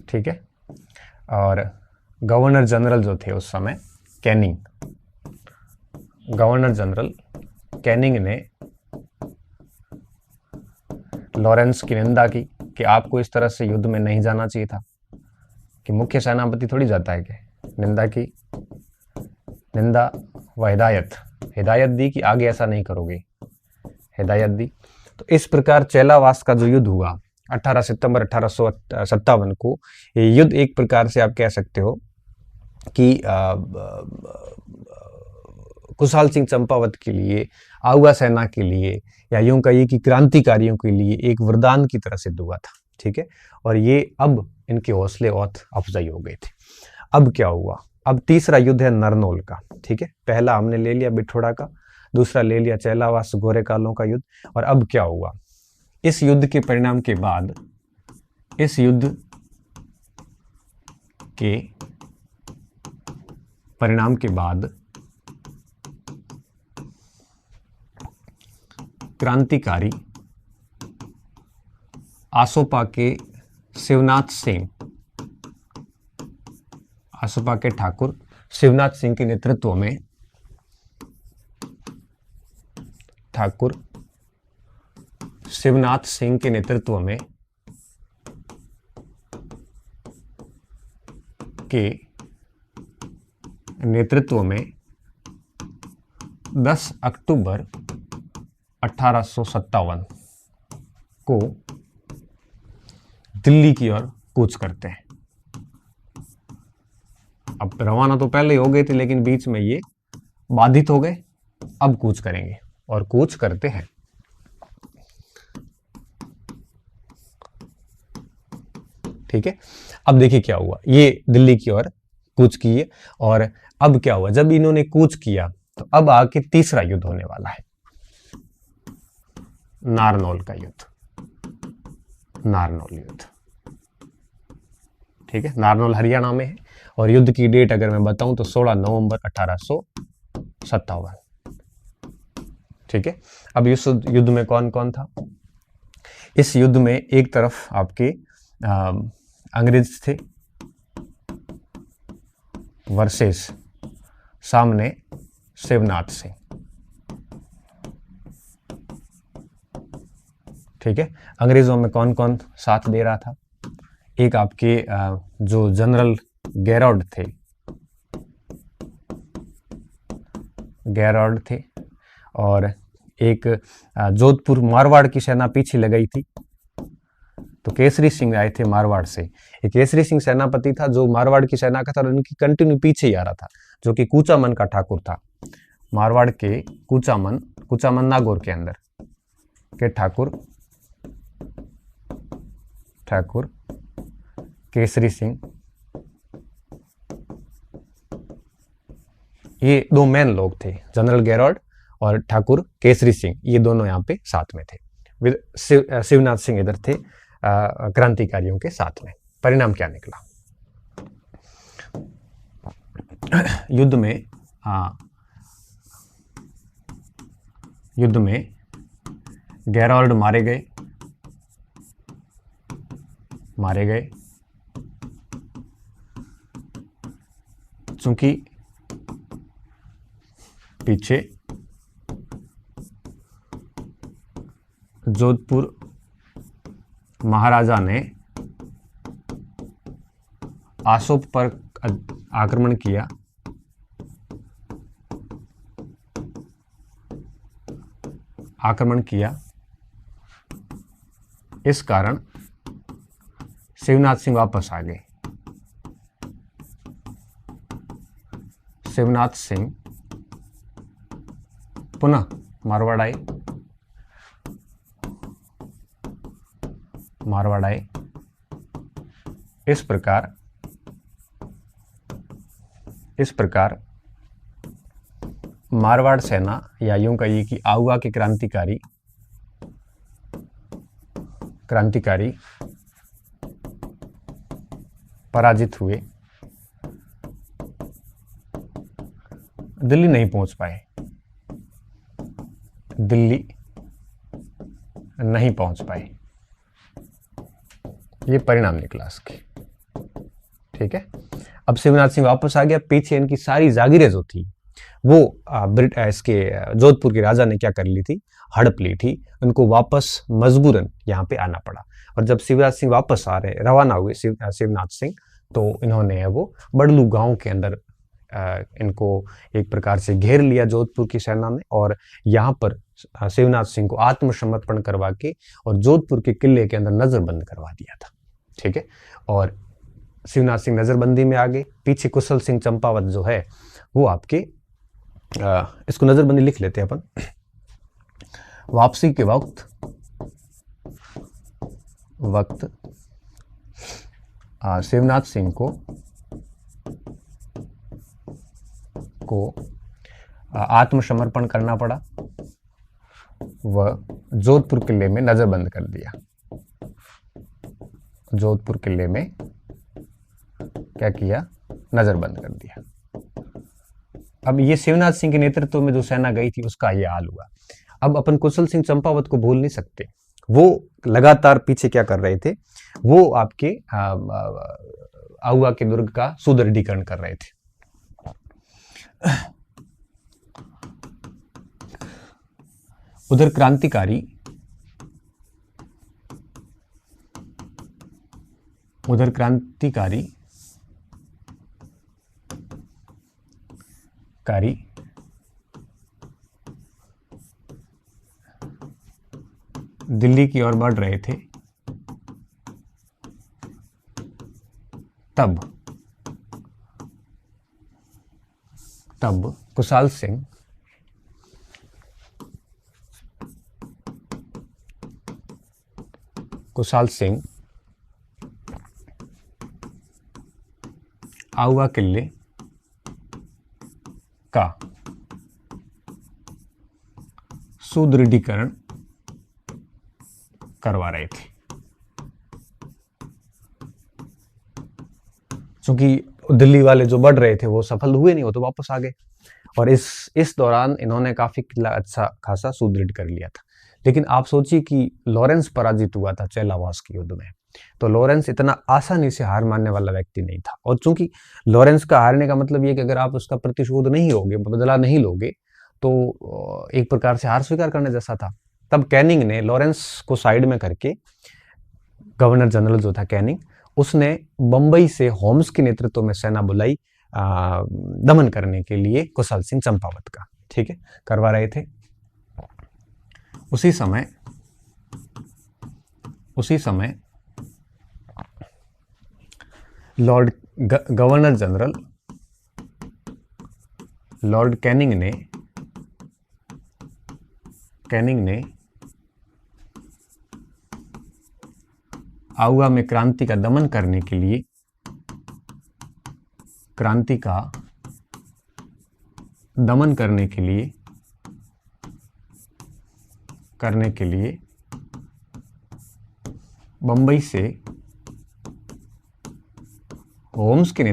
ठीक है, और गवर्नर जनरल जो थे उस समय गवर्नर जनरल कैनिंग ने लॉरेंस की निंदा की कि आपको इस तरह से युद्ध में नहीं जाना चाहिए था, कि मुख्य सेनापति थोड़ी जाता है। कि निंदा व हिदायत दी कि आगे ऐसा नहीं करोगे, हिदायत दी। तो इस प्रकार चेलावास का जो युद्ध हुआ 18 सितंबर 1857 को, ये युद्ध एक प्रकार से आप कह सकते हो कि खुशहाल सिंह चंपावत के लिए, आउगा सेना के लिए, या यूं कहिए कि क्रांतिकारियों के लिए एक वरदान की तरह सिद्ध हुआ था। ठीक है, और ये अब इनके हौसले और अफजाई हो गए थे। अब क्या हुआ, अब तीसरा युद्ध है नरनौल का। ठीक है, पहला हमने ले लिया बिठोड़ा का, दूसरा ले लिया चेलावास गोरेकालों का युद्ध। और अब क्या हुआ, इस युद्ध के परिणाम के बाद, इस युद्ध के परिणाम के बाद क्रांतिकारी आसोपा के शिवनाथ सिंह, आसोपा के ठाकुर शिवनाथ सिंह के नेतृत्व में, ठाकुर शिवनाथ सिंह के नेतृत्व में नेतृत्व में 10 अक्टूबर 1857 को दिल्ली की ओर कूच करते हैं। अब रवाना तो पहले ही हो गए थे, लेकिन बीच में ये बाधित हो गए। अब कूच करेंगे और कूच करते हैं। ठीक है, अब देखिए क्या हुआ, ये दिल्ली की ओर कूच किए। और अब क्या हुआ, जब इन्होंने कूच किया तो अब आके तीसरा युद्ध होने वाला है, नारनौल का युद्ध, नारनौल युद्ध। ठीक है, नारनौल हरियाणा में है। और युद्ध की डेट अगर मैं बताऊं तो 16 नवंबर 1857। ठीक है, अब इस युद्ध में कौन कौन था? इस युद्ध में एक तरफ आपके अंग्रेज थे वर्सेस सामने शिवनाथ सिंह। ठीक है, अंग्रेजों में कौन कौन साथ दे रहा था? एक आपके जो जनरल गैरॉड थे, गैरॉड थे, और एक जोधपुर मारवाड़ की सेना पीछे लगाई थी। तो केसरी सिंह आए थे मारवाड़ से। एक केसरी सिंह सेनापति था जो मारवाड़ की सेना का था, और उनकी कंटिन्यू पीछे ही आ रहा था, जो कि कूचामन का ठाकुर था। मारवाड़ के कूचामन नागौर के अंदर के ठाकुर केसरी सिंह, ये दो मेन लोग थे, जनरल गैरॉड और ठाकुर केसरी सिंह। ये दोनों यहाँ पे साथ में थे, शिवनाथ सिंह इधर थे क्रांतिकारियों के साथ में। परिणाम क्या निकला? युद्ध में गैरॉल्ड मारे गए। चूंकि पीछे जोधपुर महाराजा ने आसोप पर आक्रमण किया। इस कारण शिवनाथ सिंह वापस आ गए। शिवनाथ सिंह पुनः मारवाड़ आए। इस प्रकार मारवाड़ सेना, या यूं कहिए कि आउगा के क्रांतिकारी पराजित हुए, दिल्ली नहीं पहुंच पाए, ये परिणाम निकला इसके। ठीक है, अब शिवनाथ सिंह वापस आ गया। पीछे इनकी सारी जागीरें जो थी वो इसके जोधपुर के राजा ने क्या कर ली थी, हड़प ली थी। उनको वापस मजबूरन यहाँ पे आना पड़ा। और जब शिवराज सिंह वापस रवाना हुए शिवनाथ सिंह, तो इन्होंने वो बड़लू गांव के अंदर इनको एक प्रकार से घेर लिया जोधपुर की सेना ने और यहाँ पर शिवनाथ सिंह को आत्मसमर्पण करवा के और जोधपुर के किले के अंदर नजरबंद करवा दिया था। ठीक है, और शिवनाथ सिंह नजरबंदी में आ गए। पीछे कुशल सिंह चंपावत जो है वो आपके इसको नजरबंदी लिख लेते हैं अपन। वापसी के वक्त शिवनाथ सिंह को आत्मसमर्पण करना पड़ा, वह जोधपुर किले में नजरबंद कर दिया। जोधपुर किले में क्या किया? नजरबंद कर दिया। अब ये शिवनाथ सिंह के नेतृत्व में जो सेना गई थी उसका ये हाल हुआ। अब अपन कुशल सिंह चंपावत को भूल नहीं सकते, वो लगातार पीछे क्या कर रहे थे, वो आपके आहुआ के दुर्ग का सुदृढ़ीकरण कर रहे थे। उधर क्रांतिकारी दिल्ली की ओर बढ़ रहे थे। तब कुशाल सिंह आहुआ किले का सुदृढ़ीकरण करवा रहे थे। क्योंकि दिल्ली वाले जो बढ़ रहे थे वो सफल हुए नहीं, वो तो वापस आ गए और इस दौरान इन्होंने काफी किला अच्छा खासा सुदृढ़ कर लिया था। लेकिन आप सोचिए कि लॉरेंस पराजित हुआ था चेलावास के युद्ध में, तो लॉरेंस इतना आसानी से हार मानने वाला व्यक्ति नहीं था। और चूंकि लॉरेंस का हारने का मतलब ये कि अगर आप उसका प्रतिशोध नहीं लोगे, बदला नहीं लोगे, तो एक प्रकार से हार स्वीकार करने जैसा था। तब कैनिंग ने लॉरेंस को साइड में करके, गवर्नर जनरल जो था कैनिंग, उसने बंबई से होम्स के नेतृत्व में सेना बुलाई दमन करने के लिए कुशल सिंह चंपावत का। ठीक है, करवा रहे थे। उसी समय गवर्नर जनरल लॉर्ड कैनिंग ने आहुआ में क्रांति का दमन करने के लिए बंबई से होम्स के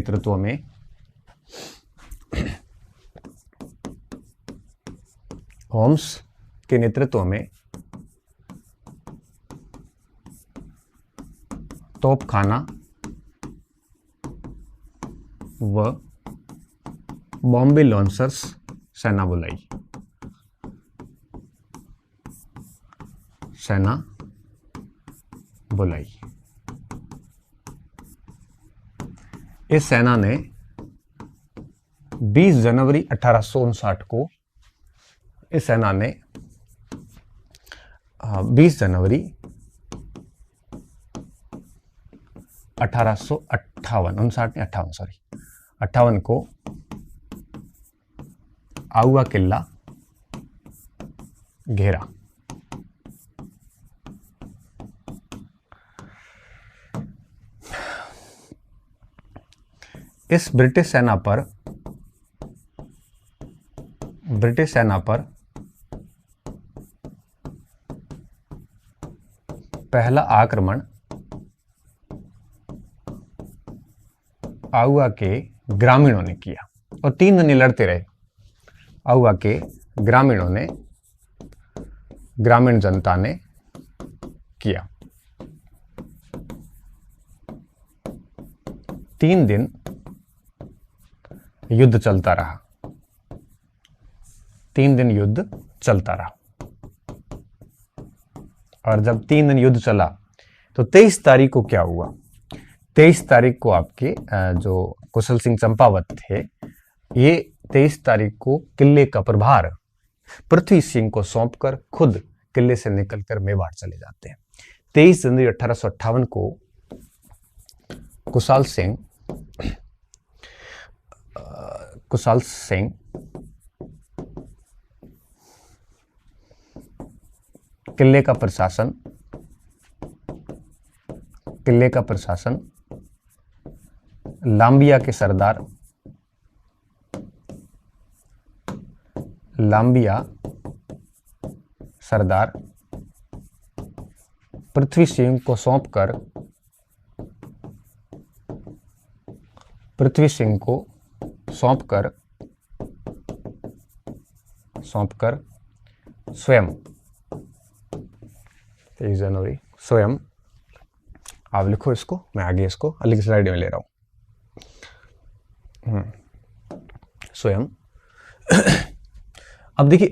नेतृत्व में तोपखाना व बॉम्बे लॉन्चर्स सेना बुलाई। इस सेना ने 20 जनवरी 1859 को 58 को आहुआ किला घेरा। इस ब्रिटिश सेना पर पहला आक्रमण आहुआ के ग्रामीणों ने किया और 3 दिन लड़ते रहे। आहुआ के ग्रामीण जनता ने किया। 3 दिन युद्ध चलता रहा। और जब 3 दिन युद्ध चला तो 23 तारीख को क्या हुआ? 23 तारीख को आपके जो कुशल सिंह चंपावत थे, ये 23 तारीख को किले का प्रभार पृथ्वी सिंह को सौंपकर खुद किले से निकलकर मेवाड़ चले जाते हैं। 23 जनवरी 1858 को कुशाल सिंह किले का प्रशासन लांबिया सरदार पृथ्वी सिंह को सौंपकर स्वयं 23 जनवरी स्वयं, आप लिखो इसको, मैं आगे इसको अगली स्लाइड में ले रहा हूं। स्वयं अब देखिए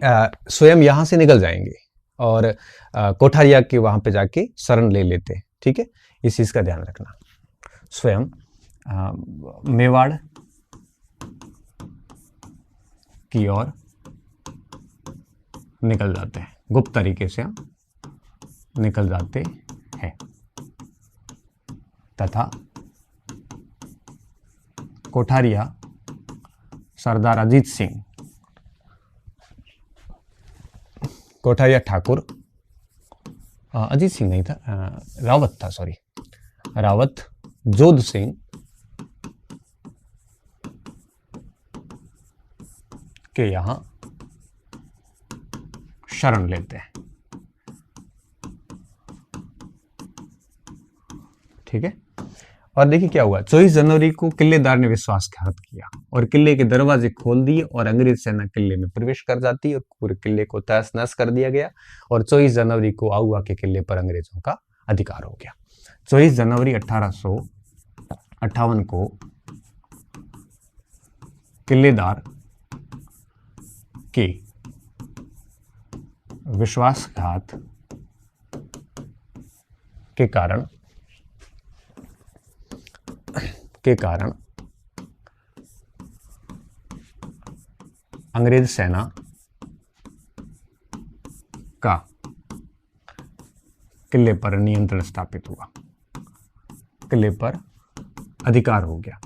स्वयं यहां से निकल जाएंगे और कोठारिया के वहां पे जाके शरण ले लेते हैं। ठीक है, इस चीज का ध्यान रखना। स्वयं मेवाड़ की ओर निकल जाते हैं, गुप्त तरीके से निकल जाते हैं तथा कोठारिया सरदार अजीत सिंह, कोठारिया ठाकुर, अजीत सिंह नहीं था, रावत था, सॉरी, रावत जोध सिंह के यहां शरण लेते हैं। ठीक है, और देखिए क्या हुआ। 24 जनवरी को किलेदार ने विश्वासघात किया और किले के दरवाजे खोल दिए और अंग्रेज सेना किले में प्रवेश कर जाती और पूरे किले को तहस नहस कर दिया गया और 24 जनवरी को आउआ के किले पर अंग्रेजों का अधिकार हो गया। 24 जनवरी 1858 को किलेदार के विश्वासघात के कारण अंग्रेज सेना का किले पर नियंत्रण स्थापित हुआ, किले पर अधिकार हो गया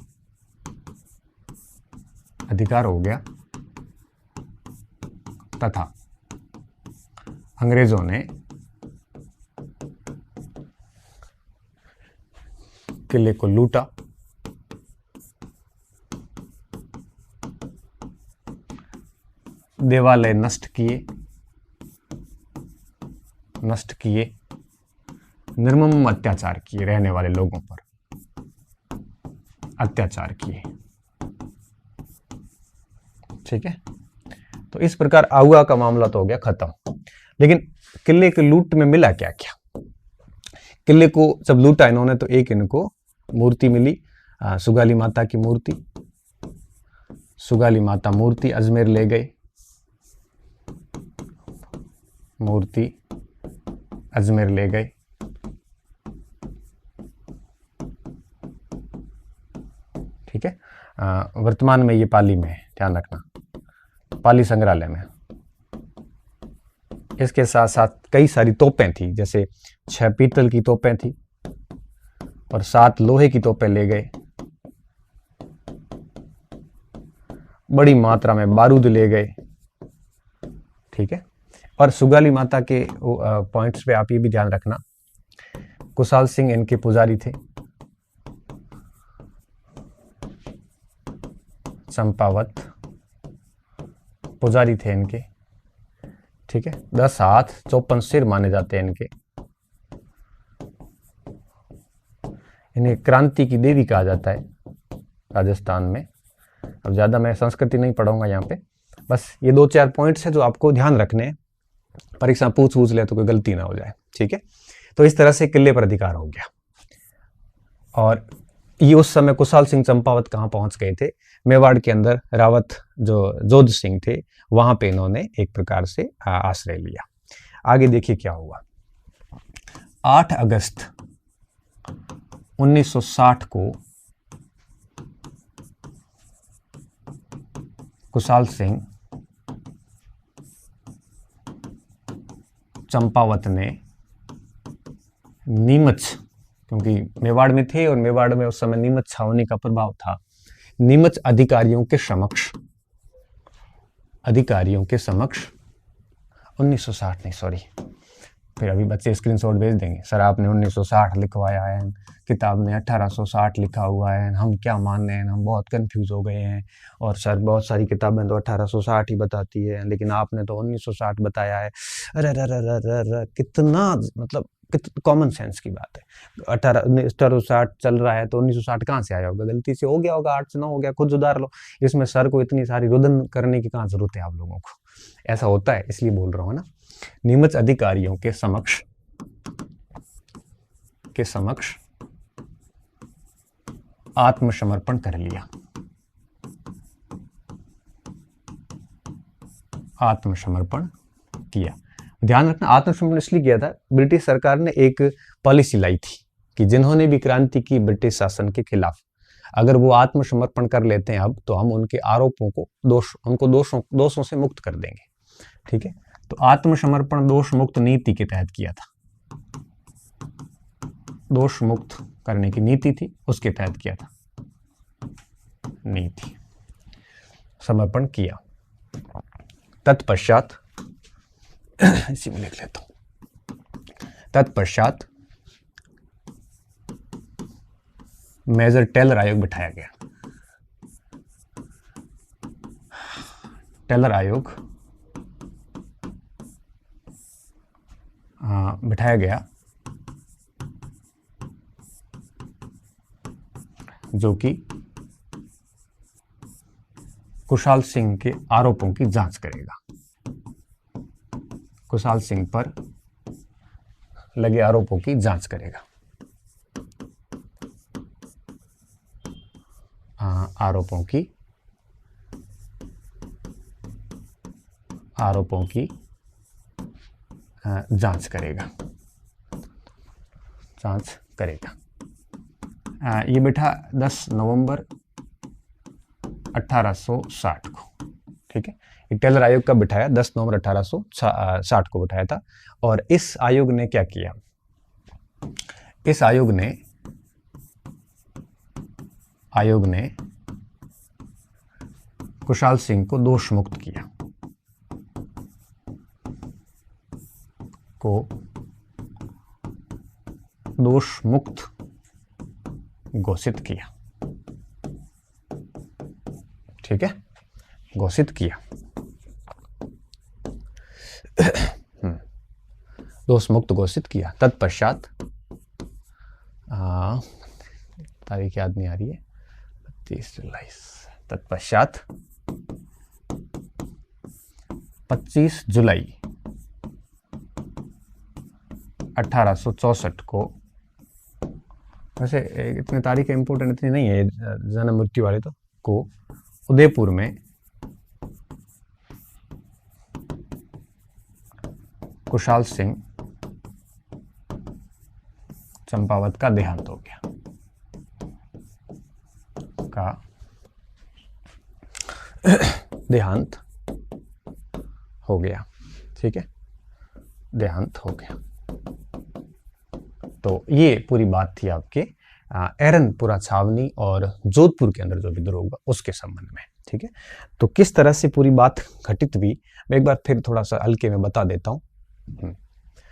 तथा अंग्रेजों ने किले को लूटा, देवालय नष्ट किए, निर्मम अत्याचार किए, रहने वाले लोगों पर अत्याचार किए। ठीक है, तो इस प्रकार आउआ का मामला तो हो गया खत्म। लेकिन किले के लूट में मिला क्या क्या? किले को जब लूटा इन्होंने तो एक इनको मूर्ति मिली, सुगाली माता की मूर्ति, सुगाली माता मूर्ति अजमेर ले गए, मूर्ति अजमेर ले गए। ठीक है, वर्तमान में ये पाली में है, ध्यान रखना, पाली संग्रहालय में। इसके साथ साथ कई सारी तोपें थी, जैसे 6 पीतल की तोपें थी और 7 लोहे की तोपें ले गए, बड़ी मात्रा में बारूद ले गए। ठीक है, और सुगाली माता के पॉइंट्स पे आप ये भी ध्यान रखना, कुशाल सिंह इनके पुजारी थे, चंपावत पुजारी थे इनके। ठीक है, 10 हाथ 54 सिर माने जाते हैं इनके। इन्हें क्रांति की देवी कहा जाता है राजस्थान में। अब ज्यादा मैं संस्कृति नहीं पढ़ाऊंगा यहाँ पे, बस ये 2-4 पॉइंट्स है जो आपको ध्यान रखने हैं, परीक्षा पूछ ले तो कोई गलती ना हो जाए। ठीक है, तो इस तरह से किले पर अधिकार हो गया। और ये उस समय कुशाल सिंह चंपावत कहाँ पहुंच गए थे? मेवाड़ के अंदर रावत जो जोध सिंह थे वहां पे इन्होंने एक प्रकार से आश्रय लिया। आगे देखिए क्या हुआ। 8 अगस्त 1960 को कुशाल सिंह चंपावत ने नीमच, क्योंकि मेवाड़ में थे और मेवाड़ में उस समय नीमच छावनी का प्रभाव था, नीमच अधिकारियों के समक्ष 1960 नहीं, सॉरी, फिर अभी बच्चे स्क्रीनशॉट भेज देंगे, सर आपने 1960 लिखवाया है, किताब में 1860 लिखा हुआ है, हम क्या मान रहे हैं, हम बहुत कंफ्यूज हो गए हैं, और सर बहुत सारी किताबें तो 1860 ही बताती है, लेकिन आपने तो 1960 बताया है। अरे कितना, मतलब कॉमन सेंस की बात है। 1860 चल रहा है तो 1960 कहाँ से आया होगा, गलती से हो गया होगा, 8 से 9 हो गया, खुद सुधार लो। इसमें सर को इतनी सारी रुदन करने की कहाँ जरूरत है आप लोगों को, ऐसा होता है इसलिए बोल रहा हूँ ना। नीमच अधिकारियों के समक्ष आत्मसमर्पण कर लिया, आत्मसमर्पण किया। ध्यान रखना, आत्मसमर्पण इसलिए किया था, ब्रिटिश सरकार ने एक पॉलिसी लाई थी कि जिन्होंने भी क्रांति की ब्रिटिश शासन के खिलाफ, अगर वो आत्मसमर्पण कर लेते हैं अब, तो हम उनके आरोपों को दोषों से मुक्त कर देंगे। ठीक है, तो आत्मसमर्पण दोष मुक्त नीति के तहत किया था, दोष मुक्त करने की नीति थी, उसके तहत किया था, नीति समर्पण किया। तत्पश्चात इसी में लिख लेता हूं, तत्पश्चात मेजर टेलर आयोग बिठाया गया। टेलर आयोग बिठाया गया, जो कि कुशाल सिंह के आरोपों की जांच करेगा, कुशाल सिंह पर लगे आरोपों की जांच करेगा। आरोपों की जांच करेगा, ये बैठा 10 नवंबर 1860 को। ठीक है, ये टेलर आयोग का बिठाया 10 नवंबर 1860 को बिठाया था। और इस आयोग ने क्या किया, इस आयोग ने कुशाल सिंह को दोष मुक्त किया, दोष मुक्त घोषित किया। ठीक है, घोषित किया, दोष मुक्त घोषित किया। तत्पश्चात तारीख याद नहीं आ रही है, 30 जुलाई, तत्पश्चात 25 जुलाई 1864 को, वैसे इतने तारीखें इंपोर्टेंट इतनी नहीं है जन्म मृत्यु वाले तो, को उदयपुर में कुशाल सिंह चंपावत का देहांत हो गया, देहांत हो गया। ठीक है, देहांत हो गया। तो ये पूरी बात थी आपके एरनपुरा छावनी और जोधपुर के अंदर जो विद्रोह हुआ उसके संबंध में। ठीक है, तो किस तरह से पूरी बात घटित हुई मैं एक बार फिर थोड़ा सा हल्के में बता देता हूँ।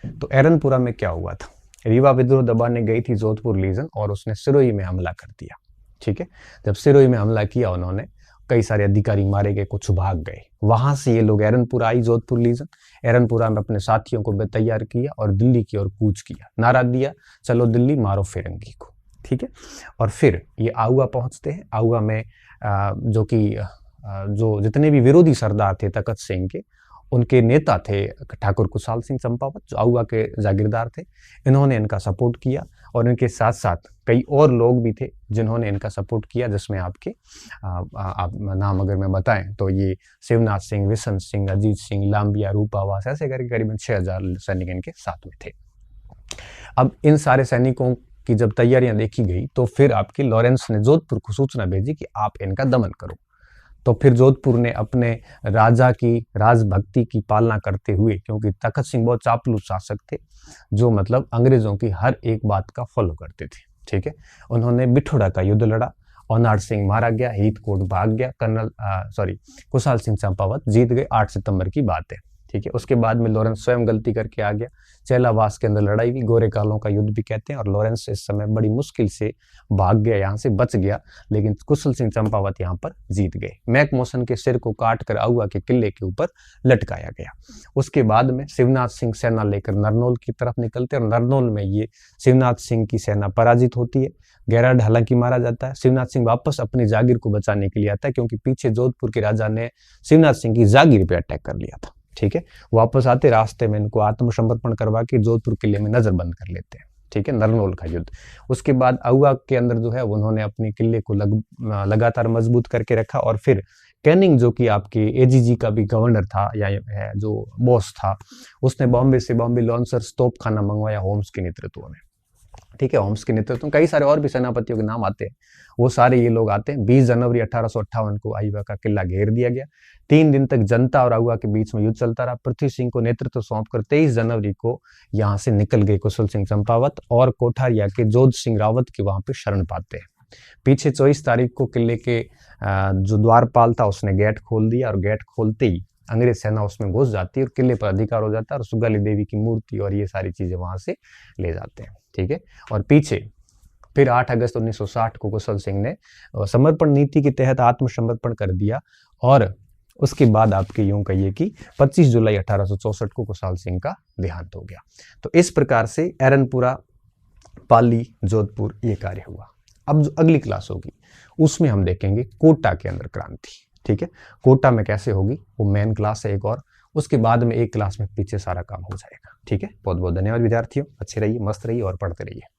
तो एरनपुरा में क्या हुआ था, रीवा विद्रोह दबाने गई थी जोधपुर लीजन और उसने सिरोही में हमला कर दिया। ठीक है, जब सिरोही में हमला किया उन्होंने, कई सारे अधिकारी मारे गए, कुछ भाग गए। वहां से ये लोग एरनपुरा आई, जोधपुर लीजन। एरनपुरा में अपने साथियों को तैयार किया और दिल्ली की ओर कूच किया, नारा दिया चलो दिल्ली मारो फिरंगी को। ठीक है, और फिर ये आउगा पहुंचते हैं। आउगा में जो जितने भी विरोधी सरदार थे तखत सिंह के, उनके नेता थे ठाकुर कुशाल सिंह चंपावत, जो आउगा के जागीरदार थे। इन्होंने इनका सपोर्ट किया और इनके साथ साथ कई और लोग भी थे जिन्होंने इनका सपोर्ट किया, जिसमें आपके आप नाम अगर मैं बताएं तो ये शिवनाथ सिंह, विशन सिंह, अजीत सिंह, लांबिया, रूपावास, ऐसे करके करीबन 6000 सैनिक इनके साथ में थे। अब इन सारे सैनिकों की जब तैयारियां देखी गई तो फिर आपके लॉरेंस ने जोधपुर को सूचना भेजी कि आप इनका दमन करो। तो फिर जोधपुर ने अपने राजा की राजभक्ति की पालना करते हुए, क्योंकि तखत सिंह बहुत चापलूस शासक थे जो मतलब अंग्रेजों की हर एक बात का फॉलो करते थे, ठीक है। उन्होंने बिठोड़ा का युद्ध लड़ा, औनाड़ सिंह मारा गया, हीथकोट भाग गया, कुशाल सिंह चंपावत जीत गए, 8 सितंबर की बात है, ठीक है। उसके बाद में लॉरेंस स्वयं गलती करके आ गया, चेलावास के अंदर लड़ाई हुई, गोरे कालों का युद्ध भी कहते हैं, और लॉरेंस इस समय बड़ी मुश्किल से भाग गया, यहाँ से बच गया, लेकिन कुशल सिंह चंपावत यहाँ पर जीत गए। मैकमोहन के सिर को काट कर आउआ के किले के ऊपर लटकाया गया। उसके बाद में शिवनाथ सिंह सेना लेकर नरनौल की तरफ निकलते, और नरनौल में ये शिवनाथ सिंह की सेना पराजित होती है, गैराड हालांकि मारा जाता है। शिवनाथ सिंह वापस अपनी जागीर को बचाने के लिए आता है, क्योंकि पीछे जोधपुर के राजा ने शिवनाथ सिंह की जागीर पे अटैक कर लिया था, ठीक है। वापस आते रास्ते में इनको आत्मसमर्पण करवा के जोधपुर किले में नजरबंद कर लेते हैं, ठीक है, नरनौल का युद्ध। उसके बाद आउआ के अंदर जो है उन्होंने अपने किले को लगातार मजबूत करके रखा, और फिर कैनिंग जो कि आपके एजीजी का भी गवर्नर था या जो बॉस था, उसने बॉम्बे से बॉम्बे लॉन्सर्स तोपखाना मंगवाया होम्स के नेतृत्व में, ठीक है। होम्स के नेतृत्व में कई सारे और भी सेनापतियों के नाम आते हैं, वो सारे ये लोग आते हैं। 20 जनवरी 1858 को आउआ का किला घेर दिया गया। 3 दिन तक जनता और आउआ के बीच में युद्ध चलता रहा। पृथ्वी सिंह को नेतृत्व सौंपकर 23 जनवरी को यहाँ से निकल गए कुशल सिंह चंपावत, और कोठारिया के जोध सिंह रावत के वहां पे शरण पाते हैं। पीछे 24 तारीख को किले के जो द्वारपाल था उसने गेट खोल दिया, और गेट खोलते ही अंग्रेज सेना उसमें घुस जाती है और किले पर अधिकार हो जाता है, और सुगाली देवी की मूर्ति और ये सारी चीजें वहां से ले जाते हैं, ठीक है। और पीछे फिर 8 अगस्त 1960 को कुशल सिंह ने समर्पण नीति के तहत आत्मसमर्पण कर दिया, और उसके बाद आपके यूं कहिए कि 25 जुलाई 1864 को कुशाल सिंह का देहांत हो गया। तो इस प्रकार से एरनपुरा, पाली, जोधपुर ये कार्य हुआ। अब जो अगली क्लास होगी उसमें हम देखेंगे कोटा के अंदर क्रांति, ठीक है। कोटा में कैसे होगी वो मेन क्लास है एक, और उसके बाद में एक क्लास में पीछे सारा काम हो जाएगा, ठीक है। बहुत बहुत धन्यवाद विद्यार्थियों, अच्छे रहिए, मस्त रहिए और पढ़ते रहिए।